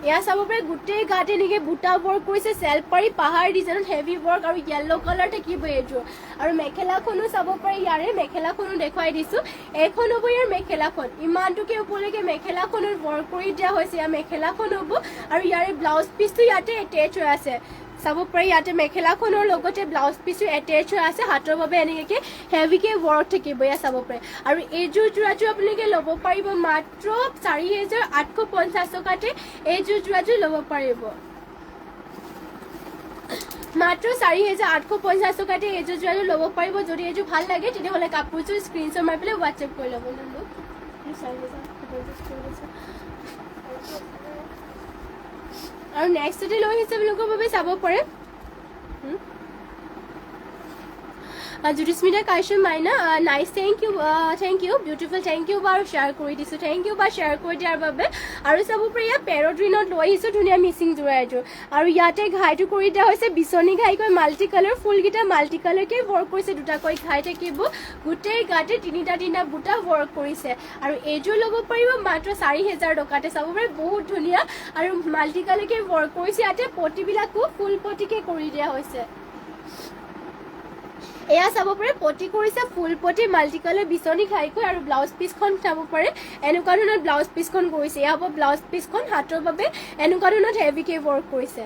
এয়া চাব পাৰে গোটেই গাতে এনেকৈ বুটা ৱৰ্ক কৰিছে চেল্ফ পাৰি পাহাৰ ডিজাইনত হেভি ৱৰ্ক আৰু য়েল্ল' কালাৰ থাকিব এইযোৰ আৰু মেখেলাখনো চাব পাৰি ইয়াৰে মেখেলাখনো দেখুৱাই দিছোঁ এইখন হ'ব ইয়াৰ মেখেলাখন ইমানটোকে ওপৰলৈকে মেখেলাখনত ৱৰ্ক কৰি দিয়া হৈছে ইয়াৰ মেখেলাখন হ'ব আৰু ইয়াৰে ব্লাউজ পিচটো ইয়াতে এটেচ হৈ আছে চাব পাৰি ইয়াতে মেখেলাখনৰ লগতে ব্লাউজ পিচো এটেচ হৈ আছে হাতৰ বাবে এনেকৈ হেভিকৈ ৱৰ্ক থাকিব ইয়াত চাব পাৰে আৰু এইযোৰ যোৰাযোৰ আপোনালোকে ল'ব পাৰিব মাত্ৰ 4,850 টকাতে এইযোৰ যোৰাযোৰ ল'ব পাৰিব মাত্ৰ 4,850 টকাতে এইযোৰ যোৰাযোৰ ল'ব পাৰিব যদি এইযোৰ ভাল লাগে তেতিয়াহ'লে কাপোৰযোৰ স্ক্ৰীনশ্বট মাৰি পেলাই হোৱাটছএপ কৰি ল'ব আৰু নেক্সটতে লৈ আহিছে আপোনালোকৰ বাবে চাব পাৰে জ্যোতিস্মিতা কাশ্যপ মাইনা nice thank you beautiful thank you বাৰু শ্বেয়াৰ কৰি দিছোঁ থেংক ইউ বা শ্বেয়াৰ কৰি দিয়াৰ বাবে আৰু চাব পাৰি ইয়াত পেৰট গ্ৰীণত লৈ আহিছোঁ ধুনীয়া মিচিং যোৰা এযোৰ আৰু ইয়াতে ঘাইটো কৰি দিয়া হৈছে বিচনী ঘাইকৈ মাল্টি কালাৰ ফুলকেইটা মাল্টি কালাৰকৈ ৱৰ্ক কৰিছে দুটাকৈ ঘাই থাকিব গোটেই গাতে তিনিটা বুটা ৱৰ্ক কৰিছে আৰু এইযোৰ ল'ব পাৰিব মাত্ৰ 4,000 টকাতে চাব পাৰি বহুত ধুনীয়া আৰু মাল্টি কালাৰকৈ ৱৰ্ক কৰিছে ইয়াতে পটিবিলাকো ফুল পটিকৈ কৰি দিয়া হৈছে এয়া চাব পাৰে পটি কৰিছে ফুল পটি মাল্টি কালাৰ বিচনী ঘাইকৈ আৰু ব্লাউজ পিচখন চাব পাৰে এনেকুৱা ধৰণৰ ব্লাউজ পিচখন কৰিছে এয়া হ'ব ব্লাউজ পিচখন হাতৰ বাবে এনেকুৱা ধৰণৰ হেভিকৈ ৱৰ্ক কৰিছে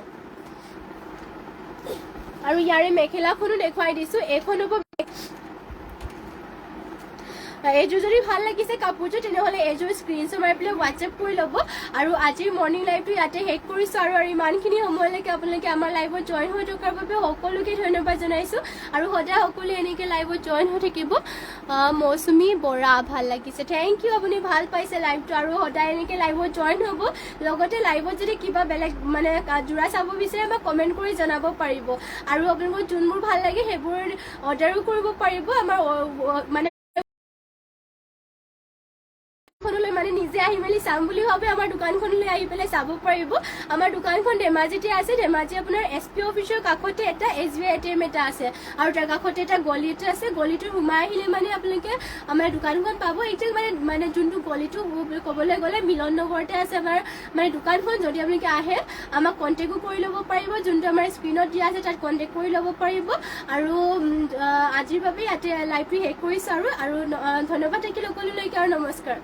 আৰু ইয়াৰে মেখেলাখনো দেখুৱাই দিছোঁ এইখন হ'ব এইযোৰ যদি ভাল লাগিছে কাপোৰযোৰ তেনেহ'লে এইযোৰ স্ক্ৰীনশ্বট মাৰি পেলাই হোৱাটছএপ কৰি ল'ব আৰু আজিৰ মৰ্ণিং লাইভটো ইয়াতে শেষ কৰিছোঁ আৰু ইমানখিনি সময়লৈকে আপোনালোকে আমাৰ লাইভত জইন হৈ থকাৰ বাবে সকলোকে ধন্যবাদ জনাইছোঁ আৰু সদায় সকলোৱে এনেকৈ লাইভত জইন হৈ থাকিব মৌচুমী বৰা ভাল লাগিছে থেংক ইউ আপুনি ভাল পাইছে লাইভটো আৰু সদায় এনেকৈ লাইভত জইন হ'ব লগতে লাইভত যদি কিবা বেলেগ মানে যোৰা চাব বিচাৰে বা কমেণ্ট কৰি জনাব পাৰিব আৰু আপোনালোকৰ যোনবোৰ ভাল লাগে সেইবোৰ অৰ্ডাৰো কৰিব পাৰিব আমাৰ মানে মানে নিজে আহি মেলি চাম বুলি ভাবে আমাৰ দোকানখনলৈ আহি পেলাই চাব পাৰিব আমাৰ দোকানখন ধেমাজিতে আছে ধেমাজি আপোনাৰ SP অফিচৰ কাষতে এটা SBI ATM এটা আছে আৰু তাৰ কাষতে এটা গলি এটা আছে গলিটো সোমাই আহিলে মানে আপোনালোকে আমাৰ দোকানখন পাব একদম মানে যোনটো গলিটো ক'বলৈ গ'লে মিলন নগৰতে আছে আমাৰ মানে দোকানখন যদি আপোনালোকে আহে আমাক কণ্টেক্টো কৰি ল'ব পাৰিব যোনটো আমাৰ স্ক্ৰীনত দিয়া আছে তাত কণ্টেক্ট কৰি ল'ব পাৰিব আৰু আজিৰ বাবে ইয়াতে লাইভটো শেষ কৰিছোঁ আৰু ধন্যবাদ থাকিল সকলোলৈকে আৰু নমস্কাৰ